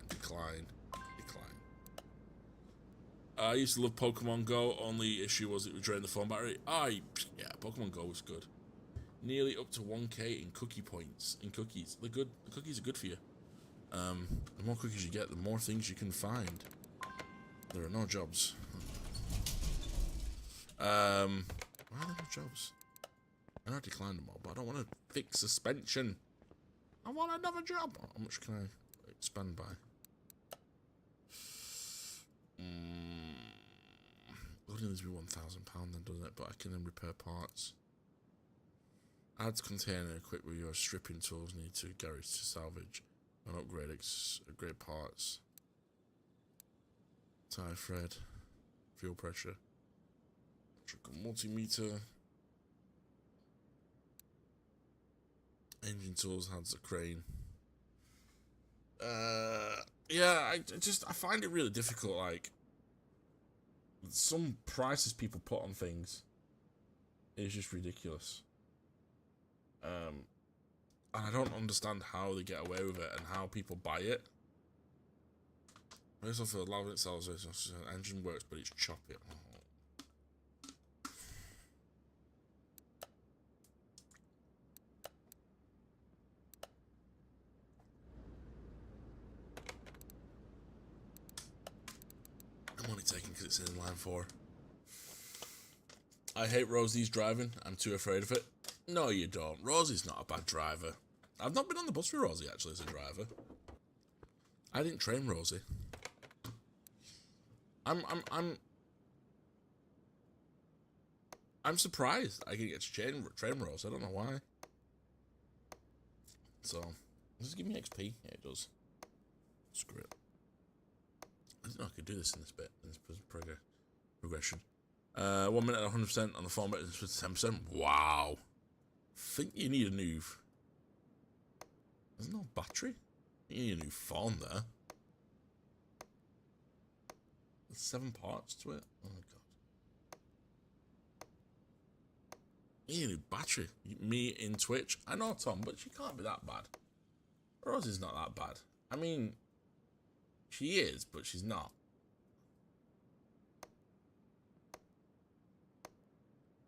Decline. I used to love Pokemon Go. Only issue was it would drain the phone battery. Yeah, Pokemon Go was good. Nearly up to 1k in cookie points. In cookies, they're good. The cookies are good for you. The more cookies you get, the more things you can find. There are no jobs. Why are there no jobs? I know I declined them all, but I don't want to fix suspension. I want another job. How much can I expand by? Loading needs to be £1,000 then, doesn't it? But I can then repair parts. Adds container equipped with your stripping tools need to garage to salvage and upgrade parts. Tire thread, fuel pressure, multimeter, engine tools, adds a crane. Yeah, I find it really difficult. Like, some prices people put on things is just ridiculous. And I don't understand how they get away with it and how people buy it. I also feel loud itself, engine works, but it's choppy. I'm only taking because it's in line 4. I hate Rosie's driving. I'm too afraid of it. No, you don't. Rosie's not a bad driver. I've not been on the bus with Rosie, actually, as a driver. I didn't train Rosie. I'm surprised I can get to train Rosie. I don't know why. So, does it give me XP? Yeah, it does. Screw it. I didn't know I could do this in this bit, in this progression. 1 minute at 100% on the 4 minutes for 10%. Wow. Think you need a noob. There's no battery. You need a new phone there. There's 7 parts to it. Oh my god. You need a new battery. Me in Twitch. I know, Tom, but she can't be that bad. Rosie's not that bad. I mean, she is, but she's not.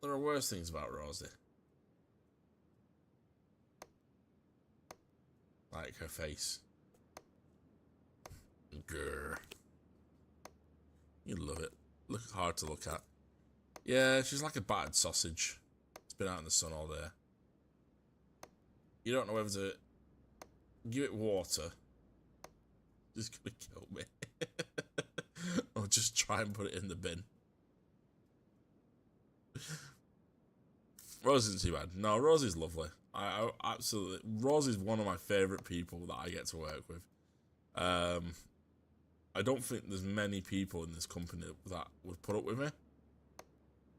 There are worse things about Rosie. Like her face. Grr. You love it. Look hard to look at. Yeah, she's like a battered sausage. It's been out in the sun all day. You don't know whether to give it water. It's gonna kill me. Or just try and put it in the bin. Rose isn't too bad. No, Rosie's lovely. I absolutely... Rosie's one of my favourite people that I get to work with. I don't think there's many people in this company that would put up with me.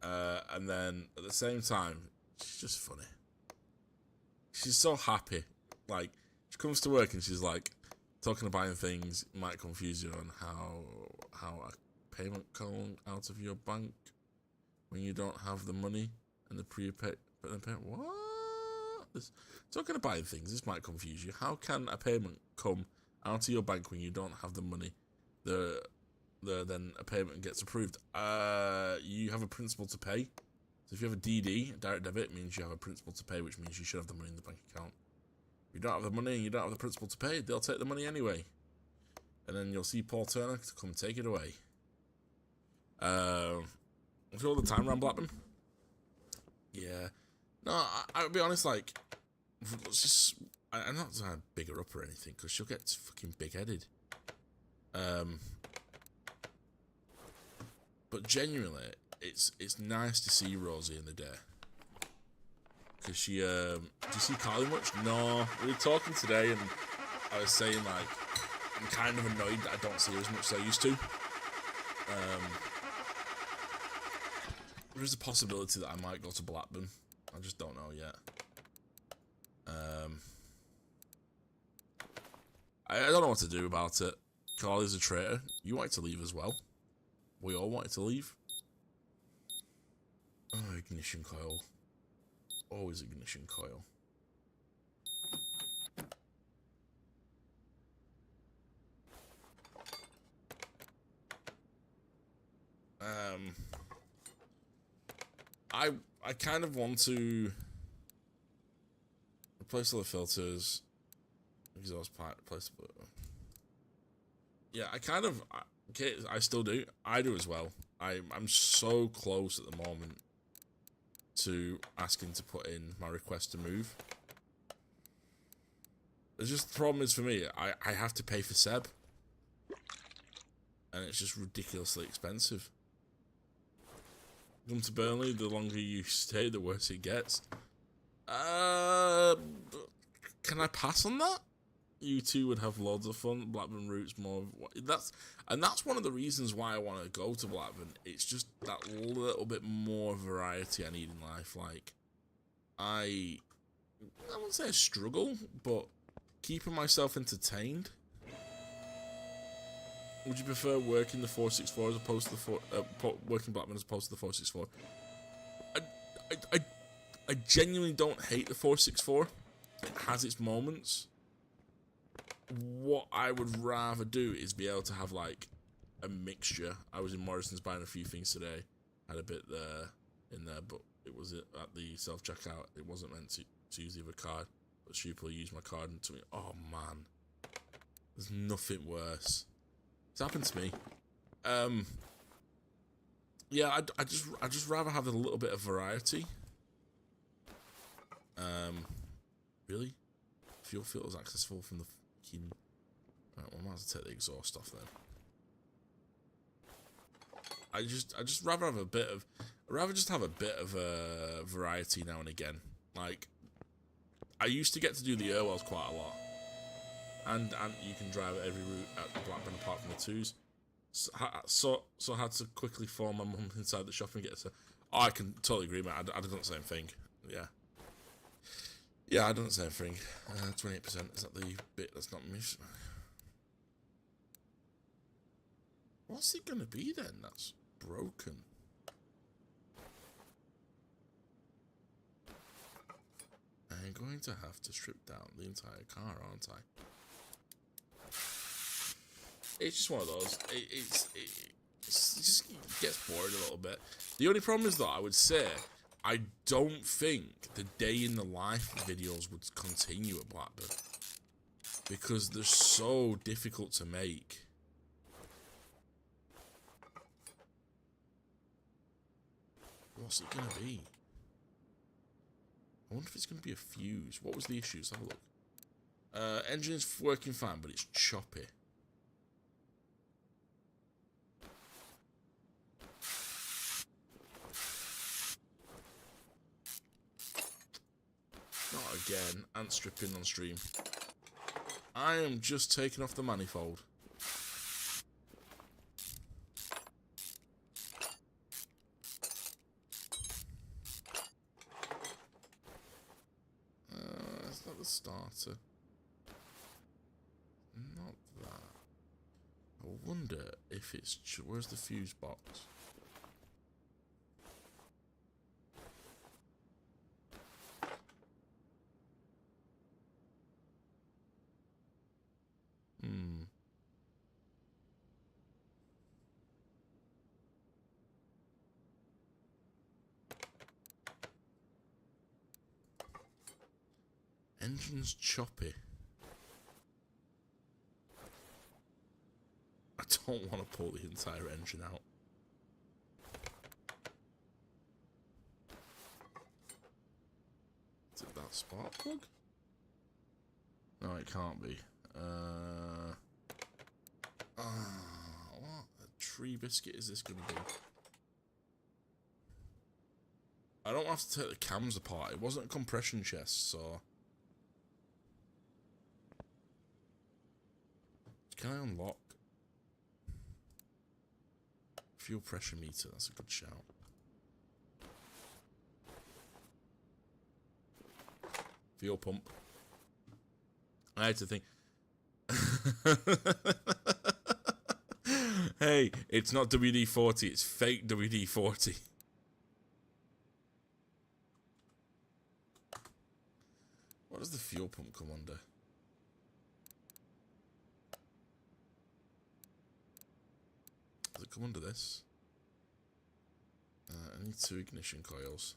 And then, at the same time, she's just funny. She's so happy. Like, she comes to work and she's like, talking about buying things might confuse you on how a payment come out of your bank when you don't have the money and the prepaid. What? Talking about buying things, this might confuse you. How can a payment come out of your bank when you don't have the money? Then a payment gets approved. You have a principal to pay. So if you have a DD, a direct debit, it means you have a principal to pay, which means you should have the money in the bank account. If you don't have the money and you don't have the principal to pay, they'll take the money anyway. And then you'll see Paul Turner to come take it away. All the time around Blackburn. Yeah. No, I'll be honest, like, let's just... I'm not trying to big her up or anything, because she'll get fucking big-headed. But genuinely, it's nice to see Rosie in the day. Because she, do you see Carly much? No, we were talking today and I was saying, like, I'm kind of annoyed that I don't see her as much as I used to. There is a possibility that I might go to Blackburn. I just don't know yet. I don't know what to do about it. Carly's a traitor. You wanted to leave as well. We all wanted to leave. Oh, ignition coil. Always ignition coil. I kind of want to replace all the filters, exhaust pipe, replace the... Yeah, okay, I still do. I do as well. I'm so close at the moment to asking to put in my request to move. It's just the problem is for me, I have to pay for Seb. And it's just ridiculously expensive. Come to Burnley, the longer you stay, the worse it gets. Can I pass on that? You two would have loads of fun. Blackburn Route's more... That's one of the reasons why I want to go to Blackburn. It's just that little bit more variety I need in life. Like, I wouldn't say I struggle, but keeping myself entertained. Would you prefer working the 464 as opposed to the working Blackburn as opposed to the 464? I genuinely don't hate the 464. It has its moments. What I would rather do is be able to have like a mixture. I was in Morrison's buying a few things today. Had a bit there in there, but it was at the self checkout. It wasn't meant to use the other card, but Super used my card and to me. Oh man, there's nothing worse. It's happened to me. Yeah, I just rather have a little bit of variety. Really? Fuel filters accessible from the fucking... Right, well, I might have to take the exhaust off then. I just rather have a bit of... I'd rather just have a bit of variety now and again. Like, I used to get to do the Irwells quite a lot. And you can drive every route at Blackburn apart from the twos. So I had to quickly phone my mum inside the shop and get to... Oh, I can totally agree, mate. I'd have done the same thing. Yeah. Yeah, I don't say anything. 28%, is that the bit that's not me? What's it gonna be then that's broken? I'm going to have to strip down the entire car, aren't I? It's just one of those. It just gets boring a little bit. The only problem is, though, I would say, I don't think the day in the life videos would continue at Blackburn. Because they're so difficult to make. What's it going to be? I wonder if it's going to be a fuse. What was the issue? Let's have a look. Engine's working fine, but it's choppy. Not again. Ant stripping on stream. I am just taking off the manifold. It's not the starter. Not that. I wonder if it's... Where's the fuse box? Engine's choppy. I don't want to pull the entire engine out. Is it that spark plug? No, it can't be. What a tree biscuit is this going to be? I don't have to take the cams apart. It wasn't a compression chest, so... Can I unlock? Fuel pressure meter, that's a good shout. Fuel pump. I had to think. Hey, it's not WD-40, it's fake WD-40. What does the fuel pump come under? Does it come under this? I need 2 ignition coils.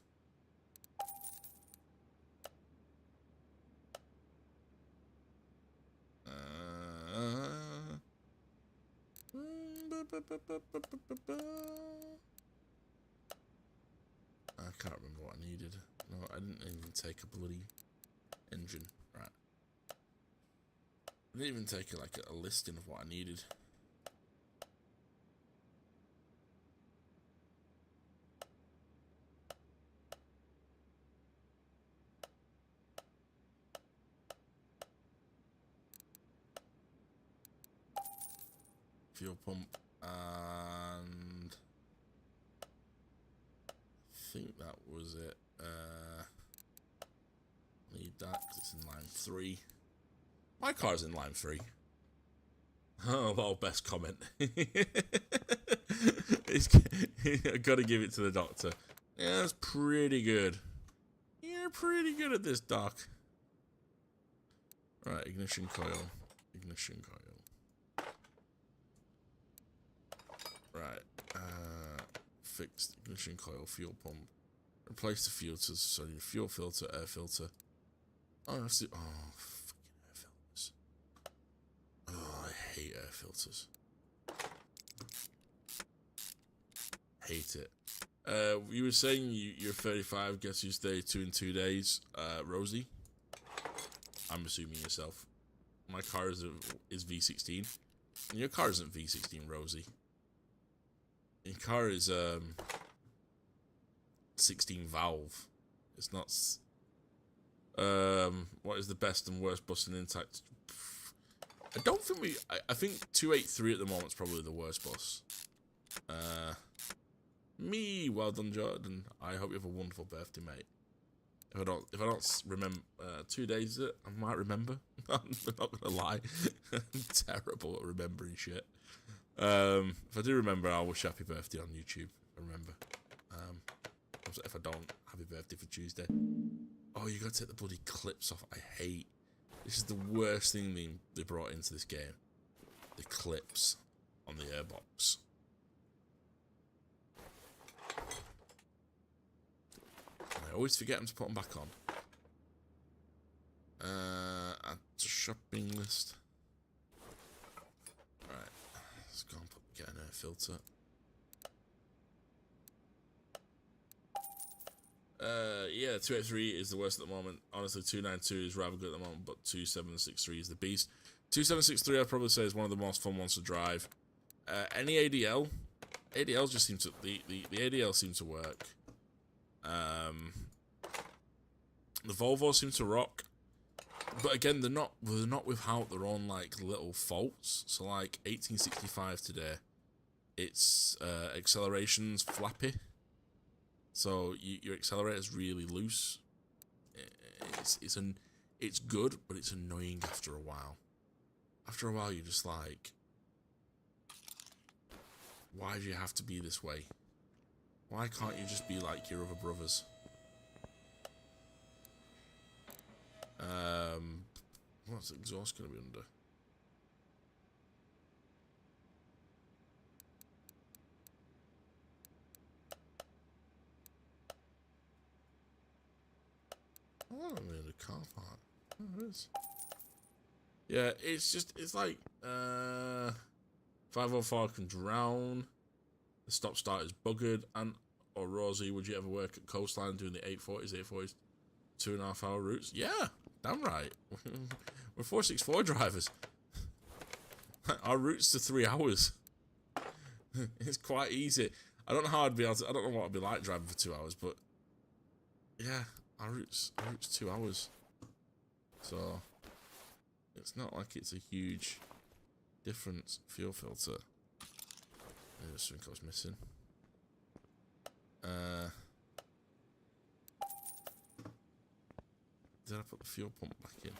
I can't remember what I needed. No, I didn't even take a bloody engine. Right. I didn't even take a listing of what I needed. Fuel pump, and I think that was it. Need that because it's in line 3. My car's in line 3. Oh, well, best comment. I gotta give it to the doctor. Yeah, that's pretty good. You're pretty good at this, doc. Right, ignition coil. Ignition coil. Right, fixed ignition coil, fuel pump. Replace the filters, so your fuel filter, air filter. Oh, that's the, oh, fucking air filters. Oh, I hate air filters. Hate it. You were saying you're 35, guess you stay 2 in 2 days. Rosie? I'm assuming yourself. My car is V16. And your car isn't V16, Rosie. Your car is 16 valve. It's not. What is the best and worst bus in intact? I don't think we. I think 283 at the moment is probably the worst bus. Me, well done, Jordan. I hope you have a wonderful birthday, mate. If I don't remember 2 days, I might remember. I'm not gonna lie. I'm terrible at remembering shit. If I do remember, I'll wish happy birthday on YouTube. If I remember. If I don't, happy birthday for Tuesday. Oh, you gotta take the bloody clips off. I hate. This is the worst thing they brought into this game. The clips on the airbox. I always forget them to put them back on. Add to shopping list. Alright, let's go and get an air filter. Yeah, 283 is the worst at the moment. Honestly, 292 is rather good at the moment, but 2763 is the beast. 2763, I'd probably say, is one of the most fun ones to drive. Any ADL just seems to the ADL seems to work. The Volvo seems to rock, but again, they're not without their own like little faults. So like 1865 today, its acceleration's flappy. So your accelerator's really loose. It's good, but it's annoying after a while. After a while, you're just like, why do you have to be this way? Why can't you just be like your other brothers? What's the exhaust going to be under? Oh, I'm in a car park. Oh, it is. Yeah, it's like 504 can drown. The stop start is buggered. And or Rosie, would you ever work at Coastline doing the 840s, 2.5 hour routes? Yeah, damn right. We're 464 drivers. Our route's to 3 hours. It's quite easy. I don't know how I'd be able to. I don't know what it'd be like driving for 2 hours, but yeah, our route's 2 hours. So it's not like it's a huge difference. Fuel filter. There's something I was missing. Did I put the fuel pump back in?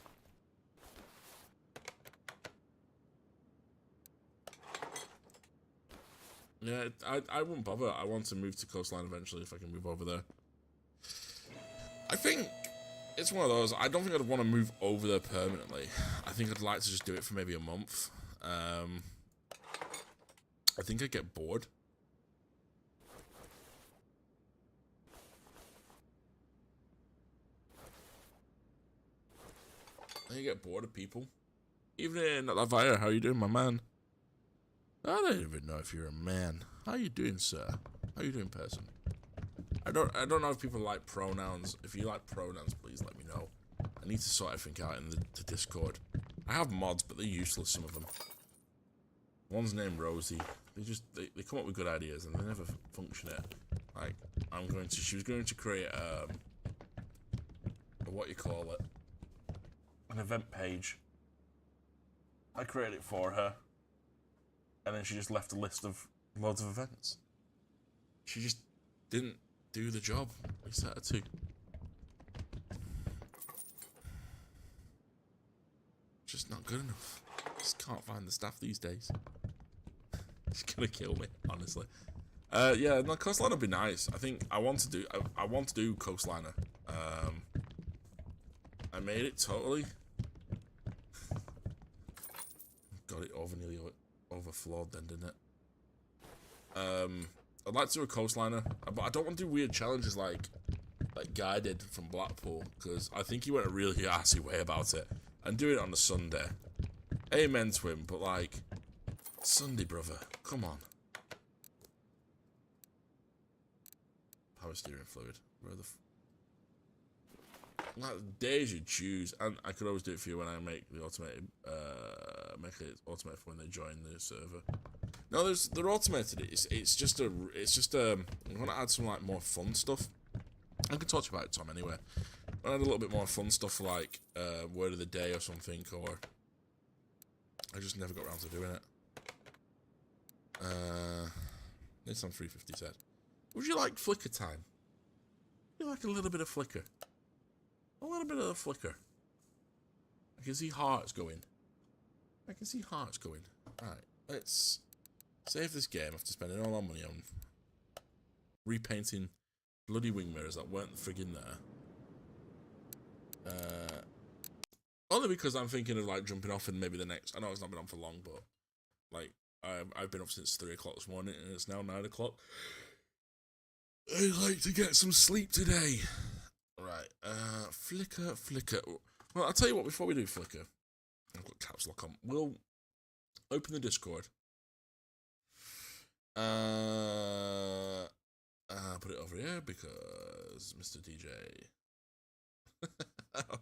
Yeah, I wouldn't bother. I want to move to Coastline eventually if I can move over there. I think it's one of those. I don't think I'd want to move over there permanently. I think I'd like to just do it for maybe a month. I think I'd get bored. I think you get bored of people. Evening, Lavaya. How you doing, my man? I don't even know if you're a man. How you doing, sir? How you doing, person? I don't know if people like pronouns. If you like pronouns, please let me know. I need to sort everything out in the Discord. I have mods, but they're useless, some of them. One's named Rosie. They come up with good ideas and they never function it. Like, she was going to create a what you call it? An event page. I created it for her. And then she just left a list of loads of events. She just didn't do the job we set her to. Just not good enough. Just can't find the staff these days. She's gonna kill me, honestly. Yeah, no, Coastliner would be nice. I think I want to do Coastliner. I made it totally. Got it nearly overflowed then, didn't it? I'd like to do a Coastliner, but I don't want to do weird challenges like Guy did from Blackpool, because I think he went a really arsey way about it. And do it on a Sunday. Amen to him, but like, Sunday, brother, come on. Power steering fluid. Where the like, days you choose, and I could always do it for you when I make the automated, make it automated for when they join the server. No, they're automated. It's just I want to add some like more fun stuff. I can talk to you about it, Tom. Anyway, I add a little bit more fun stuff like word of the day or something, or I just never got around to doing it. Nissan 350 said, "Would you like flicker time? Would you like a little bit of flicker? A little bit of a flicker. I can see hearts going. Alright, let's save this game after spending all our money on repainting bloody wing mirrors that weren't friggin' there. Only because I'm thinking of like jumping off and maybe the next. I know it's not been on for long, but like I've been up since 3 o'clock this morning and it's now 9 o'clock. I'd like to get some sleep today. Right, Flickr. Well, I'll tell you what, before we do Flickr, I've got caps lock on. We'll open the Discord. Put it over here because Mr. DJ.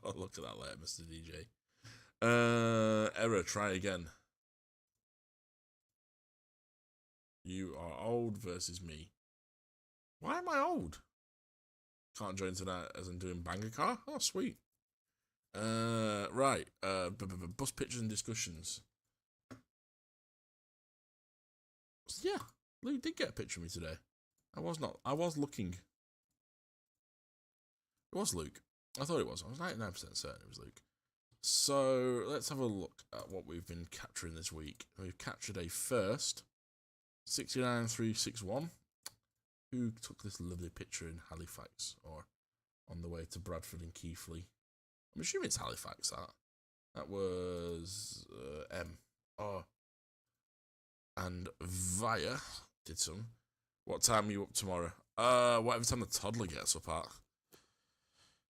Oh, look at that later, Mr. DJ. Error, try again. You are old versus me. Why am I old? Can't join tonight as I'm doing banger car? Oh, sweet. Right. Bus pictures and discussions. Yeah, Luke did get a picture of me today. I was looking. It was Luke. I thought it was. I was 99% certain it was Luke. So, let's have a look at what we've been capturing this week. We've captured a first, 69361, who took this lovely picture in Halifax, or on the way to Bradford and Keighley. I'm assuming it's Halifax, that. That was M. Oh. And Via did some. What time are you up tomorrow? Whatever time the toddler gets up at.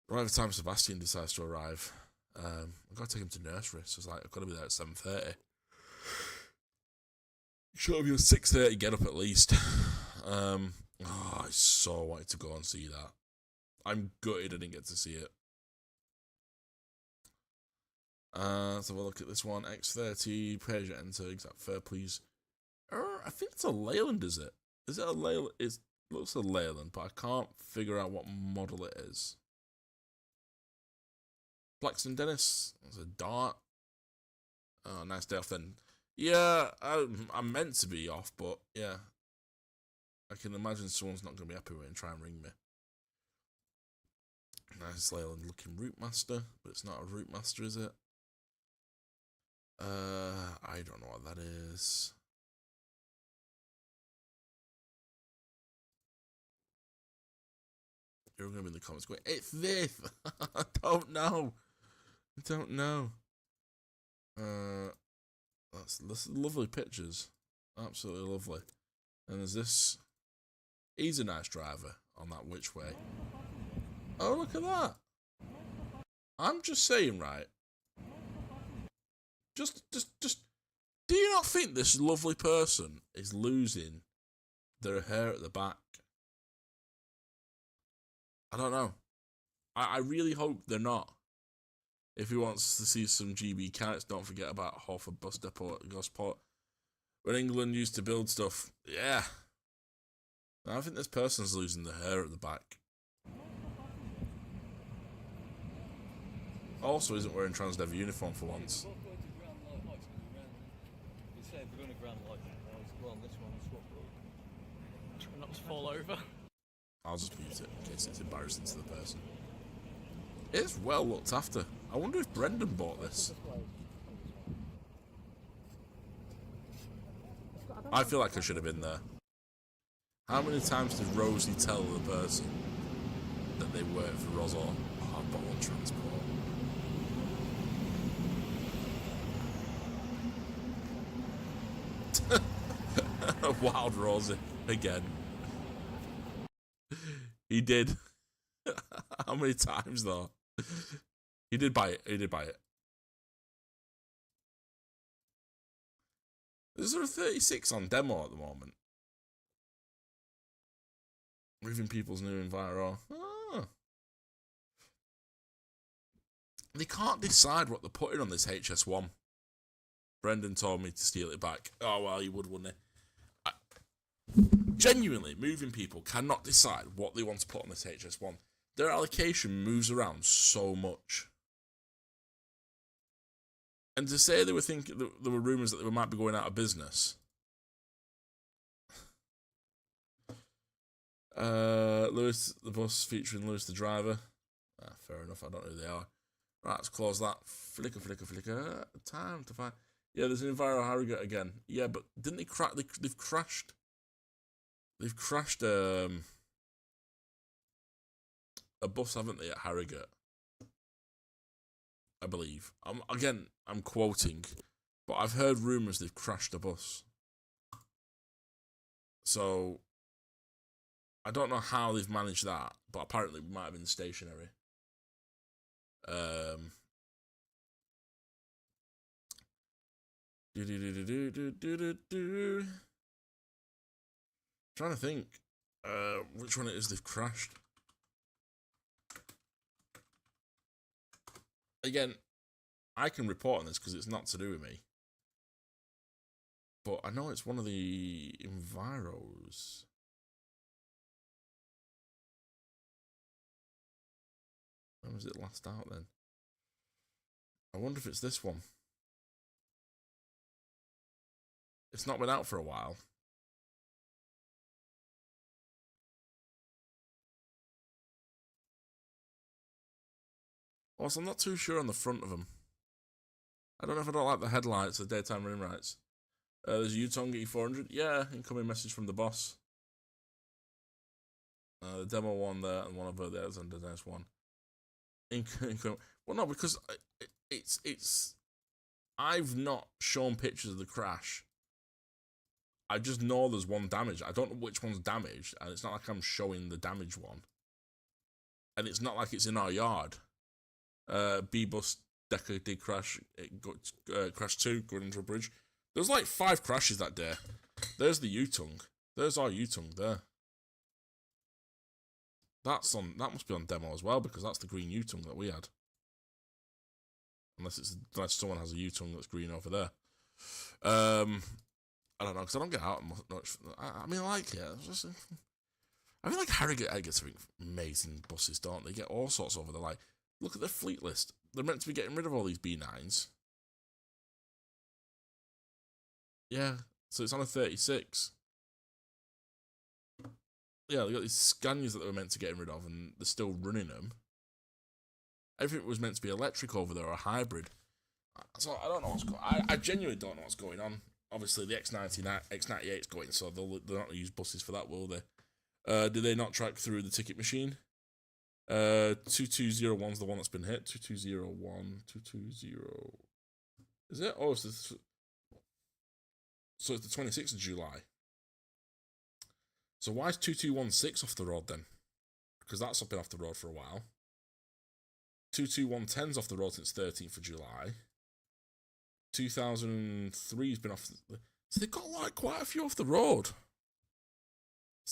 Whatever time Sebastian decides to arrive. I've got to take him to nursery, so it's like, I've got to be there at 7:30. Should have been 6:30, get up at least. I so wanted to go and see that. I'm gutted I didn't get to see it. Let's have a look at this one. X30, page enter, exact fare, please. I think it's a Leyland, is it? Is it a Leyland? It looks a Leyland, but I can't figure out what model it is. Blackson Dennis, it's a Dart. Oh, nice day off then. Yeah, I'm meant to be off, but yeah. I can imagine someone's not going to be happy with it and try and ring me. Nice Leyland looking Route Master, but it's not a Route Master, is it? I don't know what that is. You're going to be in the comments going, it's this! I don't know. That's lovely pictures. Absolutely lovely. And there's this. He's a nice driver on that which way. Oh, look at that. I'm just saying, right? Just. Do you not think this lovely person is losing their hair at the back? I don't know. I really hope they're not. If he wants to see some GB cats, don't forget about Halford Bus Depot at Gosport. When England used to build stuff, yeah. I think this person's losing the hair at the back. Also isn't wearing Transdev uniform for once. Not to fall over. I'll just mute it in case it's embarrassing to the person. It's well looked after. I wonder if Brendan bought this. I feel like I should have been there. How many times did Rosie tell the person that they work for Rosor? Oh, bottle transport. Wild Rosie again. He did. How many times though? He did buy it. Is there a 36 on demo at the moment? Moving people's new Enviro. Ah. They can't decide what they're putting on this HS1. Brendan told me to steal it back. Oh, well, he would, wouldn't he? Genuinely, moving people cannot decide what they want to put on this HS1. Their allocation moves around so much. And to say they were thinking there were rumours that they might be going out of business. Lewis the bus featuring Lewis the driver. Fair enough. I don't know who they are. Right, let's close that. Flicker. Time to find. Yeah, there's an Enviro Harrogate again. Yeah, but didn't they crash? They've crashed. They've crashed a bus, haven't they, at Harrogate? I believe. I'm quoting, but I've heard rumours they've crashed a bus. So I don't know how they've managed that, but apparently it might have been stationary. Trying to think which one it is they've crashed. Again, I can report on this because it's not to do with me. But I know it's one of the Enviros. When was it last out then? I wonder if it's this one. It's not been out for a while. Also, I'm not too sure on the front of them. I don't know if I don't like the headlights, the daytime running lights. There's a Yutong E400. Yeah, incoming message from the boss. The demo one there and one over there, and the next one. Well, no, because it's. I've not shown pictures of the crash. I just know there's one damaged. I don't know which one's damaged, and it's not like I'm showing the damaged one. And it's not like it's in our yard. B-bus Decker did crash. It got crashed too, going into a bridge. There was like 5 crashes that day. There's the Yutong. There's our Yutong there. That must be on demo as well, because that's the green Yutong that we had. Unless someone has a Yutong that's green over there. I don't know, because I don't get out much. I mean, I like it. I feel like Harrogate gets amazing buses, don't they? Get all sorts over there. Like, look at their fleet list. They're meant to be getting rid of all these B9s. Yeah, so it's on a 36. Yeah, they got these Scanias that they were meant to get rid of, and they're still running them. Everything was meant to be electric over there, or a hybrid. So I don't know what's going on. I genuinely don't know what's going on. Obviously, the X98 is going, so they're not going to use buses for that, will they? Do they not track through the ticket machine? 2201's the one that's been hit. 2201, 220. Is it? Oh, so it's the 26th of July. So why is 2216 off the road then? Because that's been off the road for a while. 22110's off the road since 13th of July. 2003's been off. So they've got like quite a few off the road.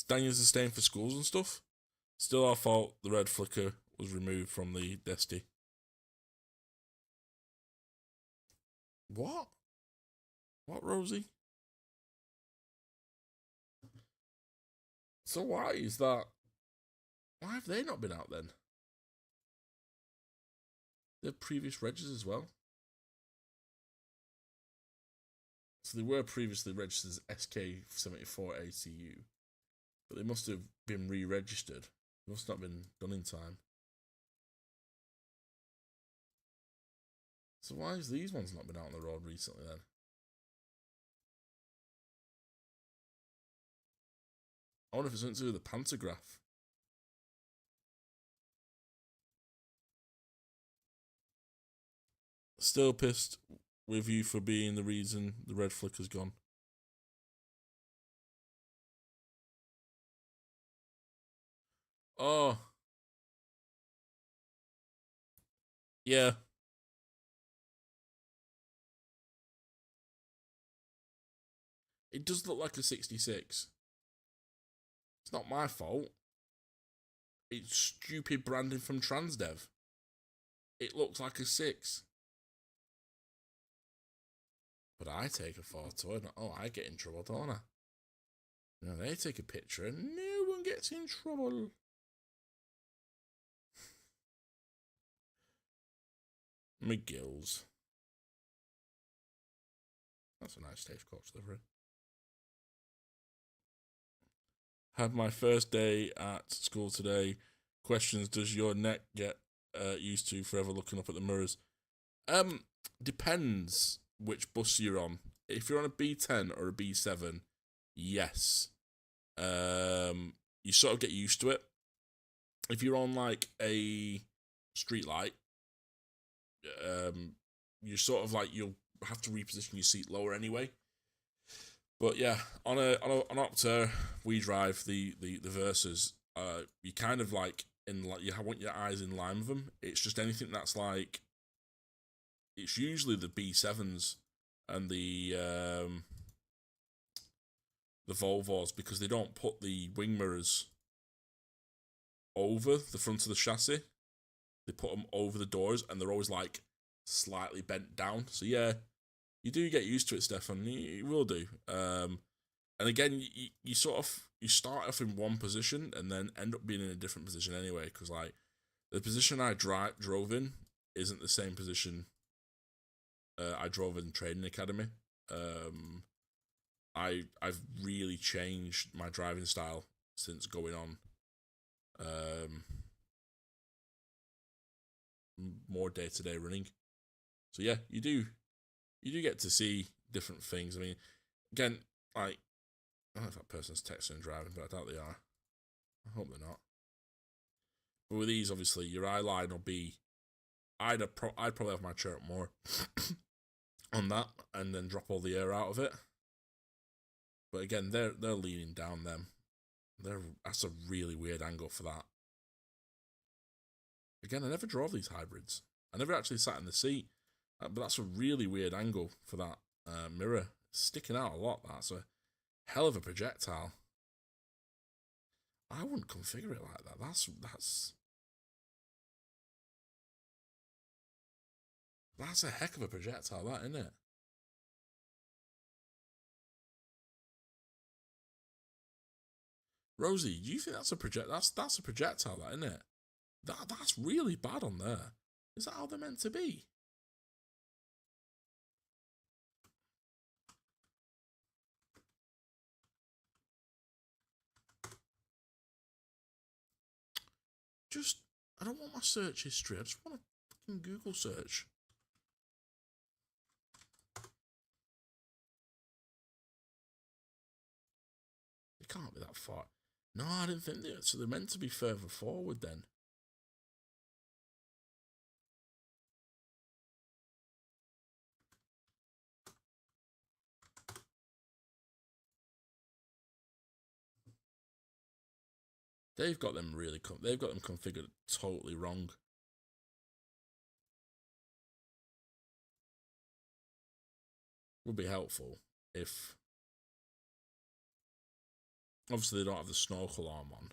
Daniels is staying for schools and stuff. Still our fault. The red flicker was removed from the Desti. What? What, Rosie? So why is that? Why have they not been out then? They're previous regs as well. So they were previously registered as SK74ACU, but they must have been re-registered. It must not have been done in time. So why has these ones not been out on the road recently then? I wonder if it's something to do with the pantograph. Still pissed with you for being the reason the red flicker's gone. Oh. Yeah. It does look like a 66. It's not my fault. It's stupid branding from Transdev. It looks like a 6. But I take a photo and I get in trouble, don't I? No, they take a picture and no one gets in trouble. McGill's. That's a nice stagecoach livery. Had my first day at school today. Questions: does your neck get used to forever looking up at the mirrors. Depends which bus you're on. If you're on a B10 or a B7, yes. You sort of get used to it. If you're on like a street light, you're sort of like you'll have to reposition your seat lower anyway. But yeah, on an Opta, we drive the Versas. You kind of like you want your eyes in line with them. It's just anything that's like. It's usually the B7s and the Volvos, because they don't put the wing mirrors over the front of the chassis. They put them over the doors, and they're always like slightly bent down. So yeah, you do get used to it, Stefan. You will do. And again, you sort of start off in one position and then end up being in a different position anyway. Because like the position I drove in isn't the same position I drove in training academy. I've really changed my driving style since going on more day-to-day running. So yeah, you do get to see different things. I mean, again, like, I don't know if that person's texting and driving, but I doubt they are. I hope they're not. But with these, obviously, your eye line will be. I'd probably have my chair up more on that, and then drop all the air out of it. But again, they're leaning down them. That's a really weird angle for that. Again, I never drove these hybrids. I never actually sat in the seat, but that's a really weird angle for that mirror. It's sticking out a lot. That's a hell of a projectile. I wouldn't configure it like that. That's a heck of a projectile, that, isn't it? Rosie, do you think that's a that's a projectile, that, isn't it? That's really bad on there. Is that how they're meant to be? I don't want my search history. I just want a fucking Google search. It can't be that far. No, I didn't think that. So they're meant to be further forward then. They've got them configured totally wrong. Would be helpful if obviously they don't have the snorkel arm on.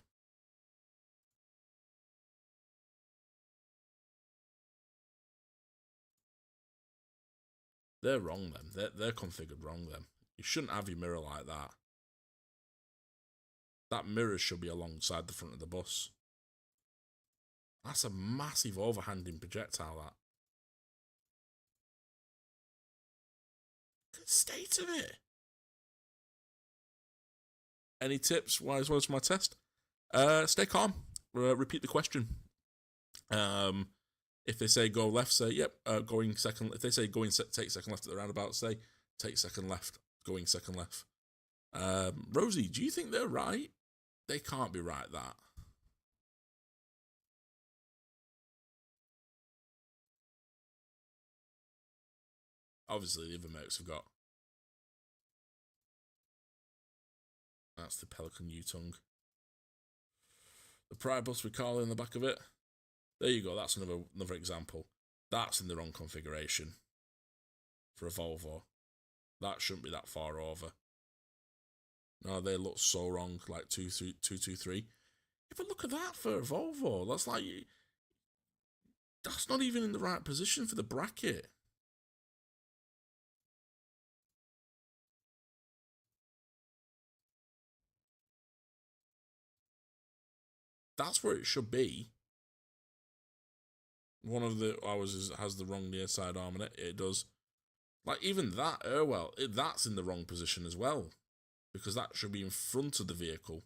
They're wrong then. They're configured wrong then. You shouldn't have your mirror like that. That mirror should be alongside the front of the bus. That's a massive overhanding projectile, that. Good state of it. Any tips wise words for my test? Stay calm. Repeat the question. If they say go left, say yep. Going second. If they say take second left at the roundabout, say take second left. Going second left. Rosie, do you think they're right? They can't be right, that. Obviously, the other Mercs have got. That's the Pelican U-tongue. The Pride bus with Carly in the back of it. There you go. That's another example. That's in the wrong configuration for a Volvo. That shouldn't be that far over. No, they look so wrong, like 223. Yeah, but look at that for a Volvo. That's like, that's not even in the right position for the bracket. That's where it should be. One of the ours has the wrong near side arm in it. It does. Like, even that, that's in the wrong position as well. Because that should be in front of the vehicle.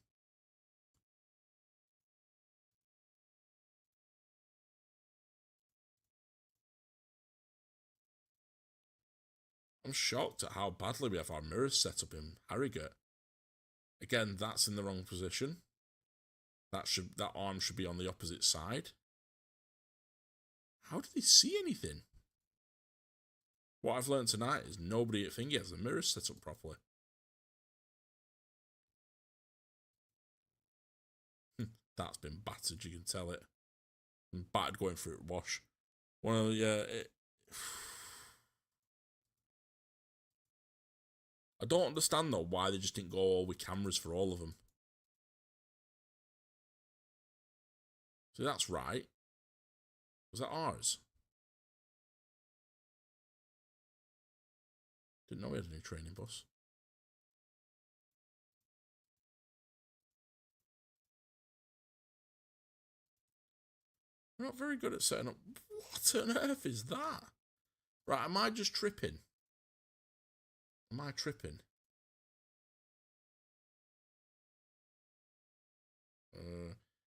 I'm shocked at how badly we have our mirrors set up in Harrogate. Again, that's in the wrong position. That arm should be on the opposite side. How do they see anything? What I've learned tonight is nobody at Thingy has the mirrors set up properly. That's been battered, you can tell it. And battered going through it wash. Well, yeah, I don't understand though why they just didn't go all with cameras for all of them. So that's right. Was that ours? Didn't know we had a new training bus. We're not very good at setting up. What on earth is that? Right, am I just tripping? Am I tripping?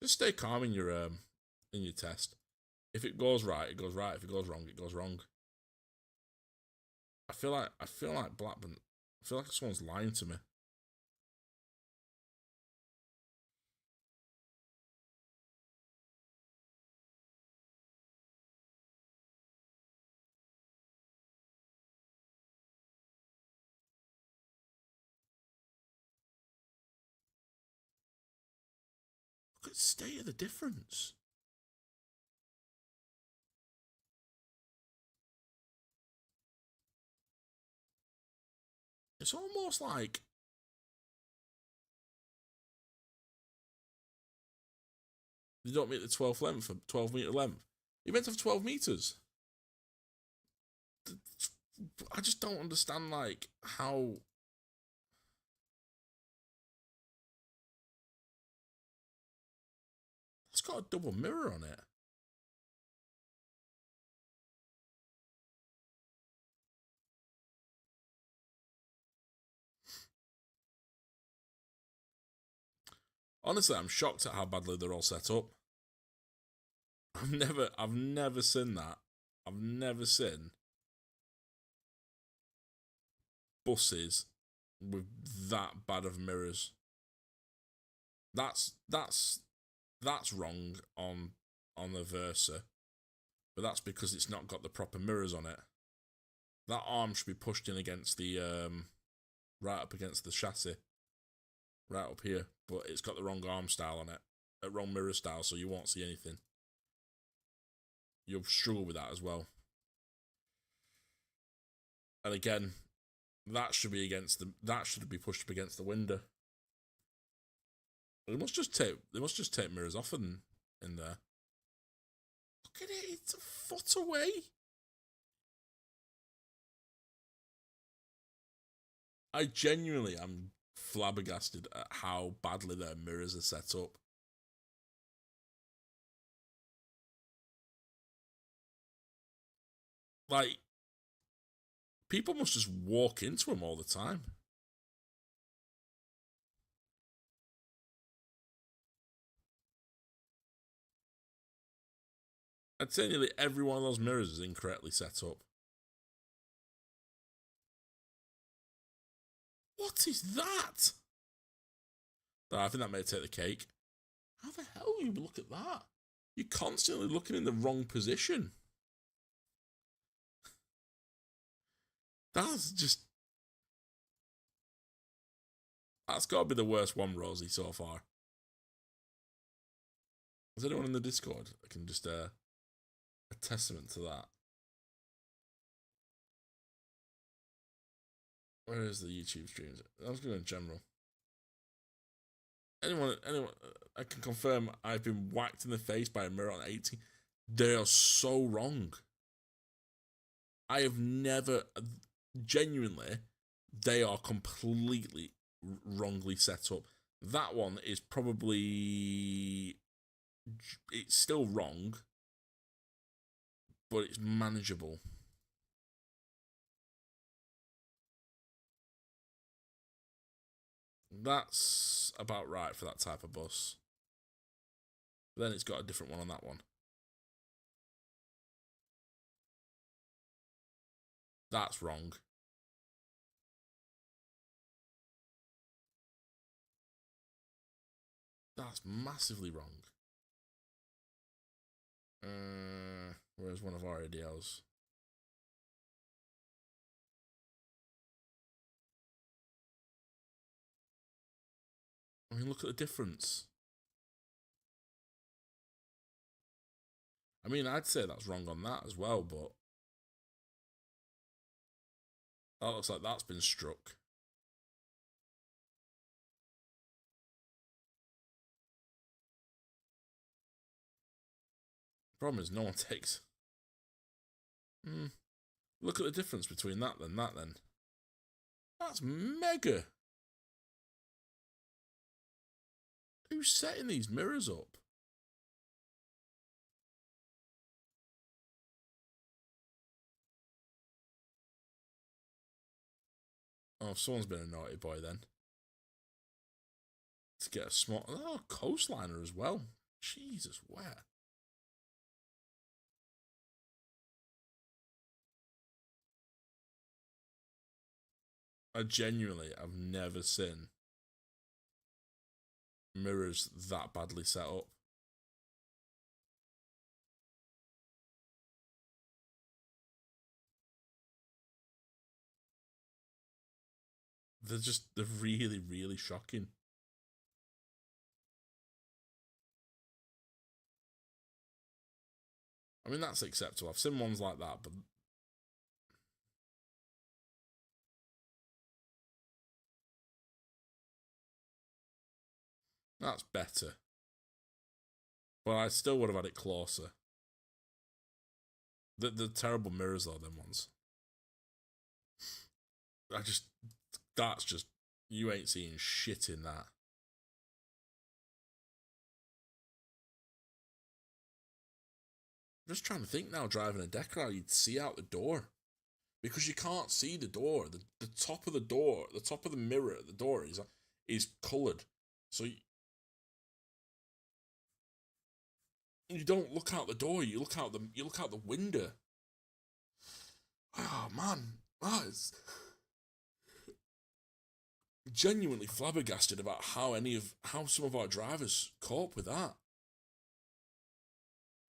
Just stay calm in your test. If it goes right, it goes right. If it goes wrong, it goes wrong. I feel like Blackburn. I feel like someone's lying to me. Look at the state of the difference. It's almost like you don't meet the 12th length for 12-meter length. You're meant to have 12 meters. I just don't understand, like, how. It's got a double mirror on it. Honestly, I'm shocked at how badly they're all set up. I've never seen that. I've never seen buses with that bad of mirrors. That's wrong on the Versa, but that's because it's not got the proper mirrors on it. That arm should be pushed in against the right up against the chassis, right up here, but it's got the wrong arm style on it, wrong mirror style, so you won't see anything. You'll struggle with that as well. And again, that should be pushed up against the window. They must just take mirrors off in there. Look at it, it's a foot away. I genuinely am flabbergasted at how badly their mirrors are set up. Like, people must just walk into them all the time. I'd say nearly every one of those mirrors is incorrectly set up. What is that? I think that may take the cake. How the hell do you look at that? You're constantly looking in the wrong position. That's got to be the worst one, Rosie, so far. Is anyone in the Discord that can just a testament to that? Where is the YouTube streams? I was going in general. Anyone, I can confirm I've been whacked in the face by a mirror on 18. They are so wrong. I have never, genuinely, they are completely wrongly set up. That one is probably, it's still wrong, but it's manageable. That's about right for that type of bus. Then it's got a different one on that one. That's wrong. That's massively wrong. Where's one of our ADLs? I mean, look at the difference. I mean, I'd say that's wrong on that as well, but that looks like that's been struck. Problem is, no one takes. Look at the difference between that then. That's mega. Who's setting these mirrors up? Oh, someone's been a naughty boy then. To get a small... Oh, coastliner as well. Jesus, where? I've never seen mirrors that badly set up. They're really, really shocking. I mean, that's acceptable. I've seen ones like that, but that's better. But I still would have had it closer. The terrible mirrors though, them ones. That's just, you ain't seeing shit in that. I'm just trying to think now, driving a Decker, you'd see out the door. Because you can't see the door. The top of the door, the top of the mirror, the door is coloured. So you don't look out the door, you look out the window. Oh man. It's genuinely flabbergasted about how some of our drivers cope with that.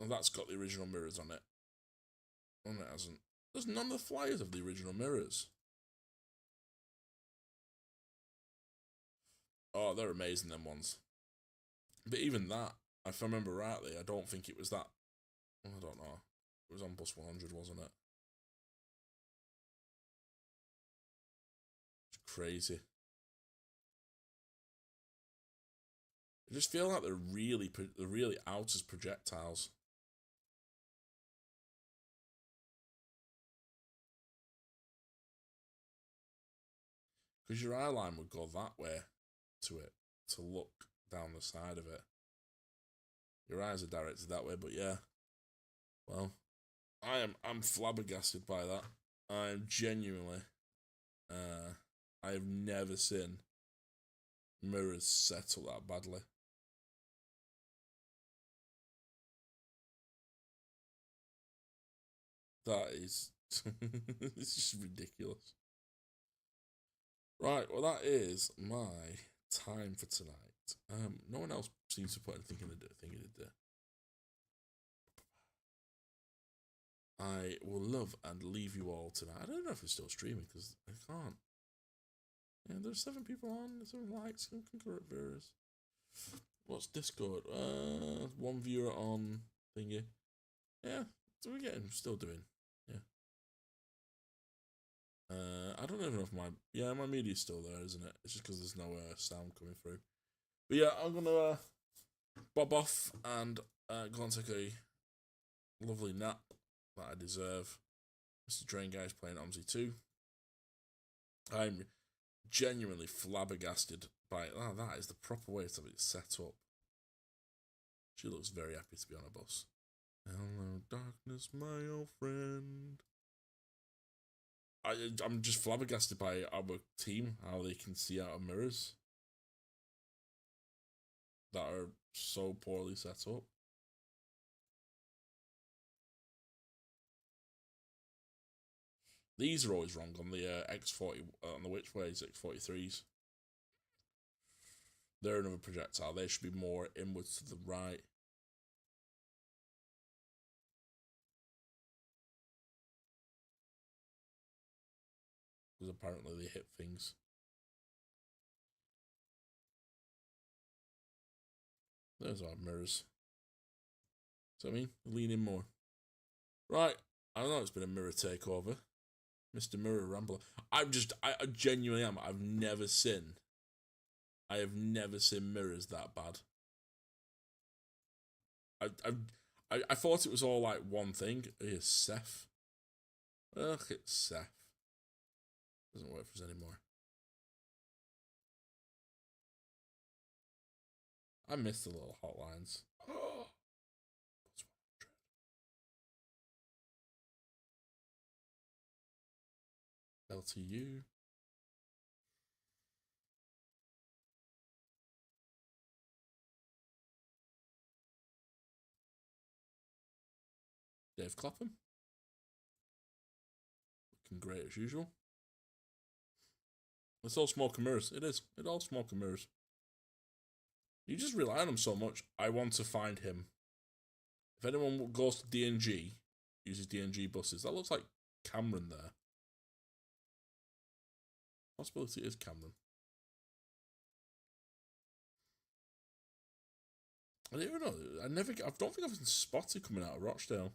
And that's got the original mirrors on it. And it hasn't. There's none of the flyers of the original mirrors. Oh, they're amazing, them ones. But even that, if I remember rightly, I don't think it was that. I don't know. It was on bus 100, wasn't it? It's crazy. I just feel like they're really out as projectiles. Because your eye line would go that way to it, to look down the side of it. Your eyes are directed that way, but yeah. Well, I'm flabbergasted by that. I'm genuinely, I have never seen mirrors set up that badly. That is, it's just ridiculous. Right, well that is my time for tonight. No one else seems to put anything in the thing in there. I will love and leave you all tonight. I don't know if it's still streaming because I can't. Yeah, there's 7 people on, 7 likes, and concurrent viewers. What's Discord? 1 viewer on thingy. Yeah, so we're still doing. Yeah. I don't even know if my media's still there, isn't it? It's just because there's no sound coming through. But yeah, I'm gonna bob off and go and take a lovely nap that I deserve. Mr. Drain Guy's playing OMSI 2. I'm genuinely flabbergasted by it. Oh, that is the proper way to have it set up. She looks very happy to be on a bus. Hello, darkness, my old friend. I'm just flabbergasted by our team, how they can see out of mirrors that are so poorly set up. These are always wrong on the X40, on the which ways X43s. They're another projectile. They should be more inwards to the right. Because apparently they hit things. There's our mirrors. So I mean, lean in more. Right, I know it's been a mirror takeover. Mr. Mirror Rambler. I genuinely am. I have never seen mirrors that bad. I thought it was all like one thing. Here's Seth. Ugh, it's Seth. Doesn't work for us anymore. I miss the little hotlines. Oh, LTU. Dave Clapham. Looking great as usual. It's all smoke and mirrors. It is. It's all smoke and mirrors. You just rely on him so much. I want to find him. If anyone goes to DNG, uses DNG buses, that looks like Cameron there. Possibility is Cameron. I don't even know. I don't think I've been spotted coming out of Rochdale.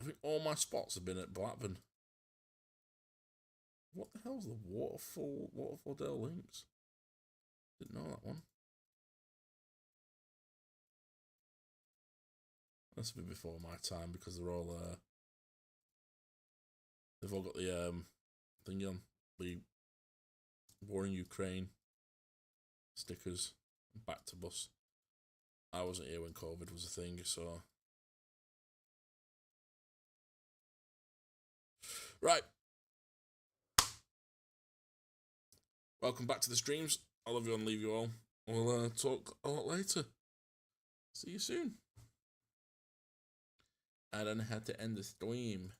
I think all my spots have been at Blackburn. What the hell's the Waterfall Dale Links? Didn't know that one. That's a bit before my time because they're all they've all got the thing on, the War in Ukraine stickers, back to bus. I wasn't here when COVID was a thing, so right. Welcome back to the streams. I love you and leave you all. We'll talk a lot later. See you soon. I don't know how to end the stream.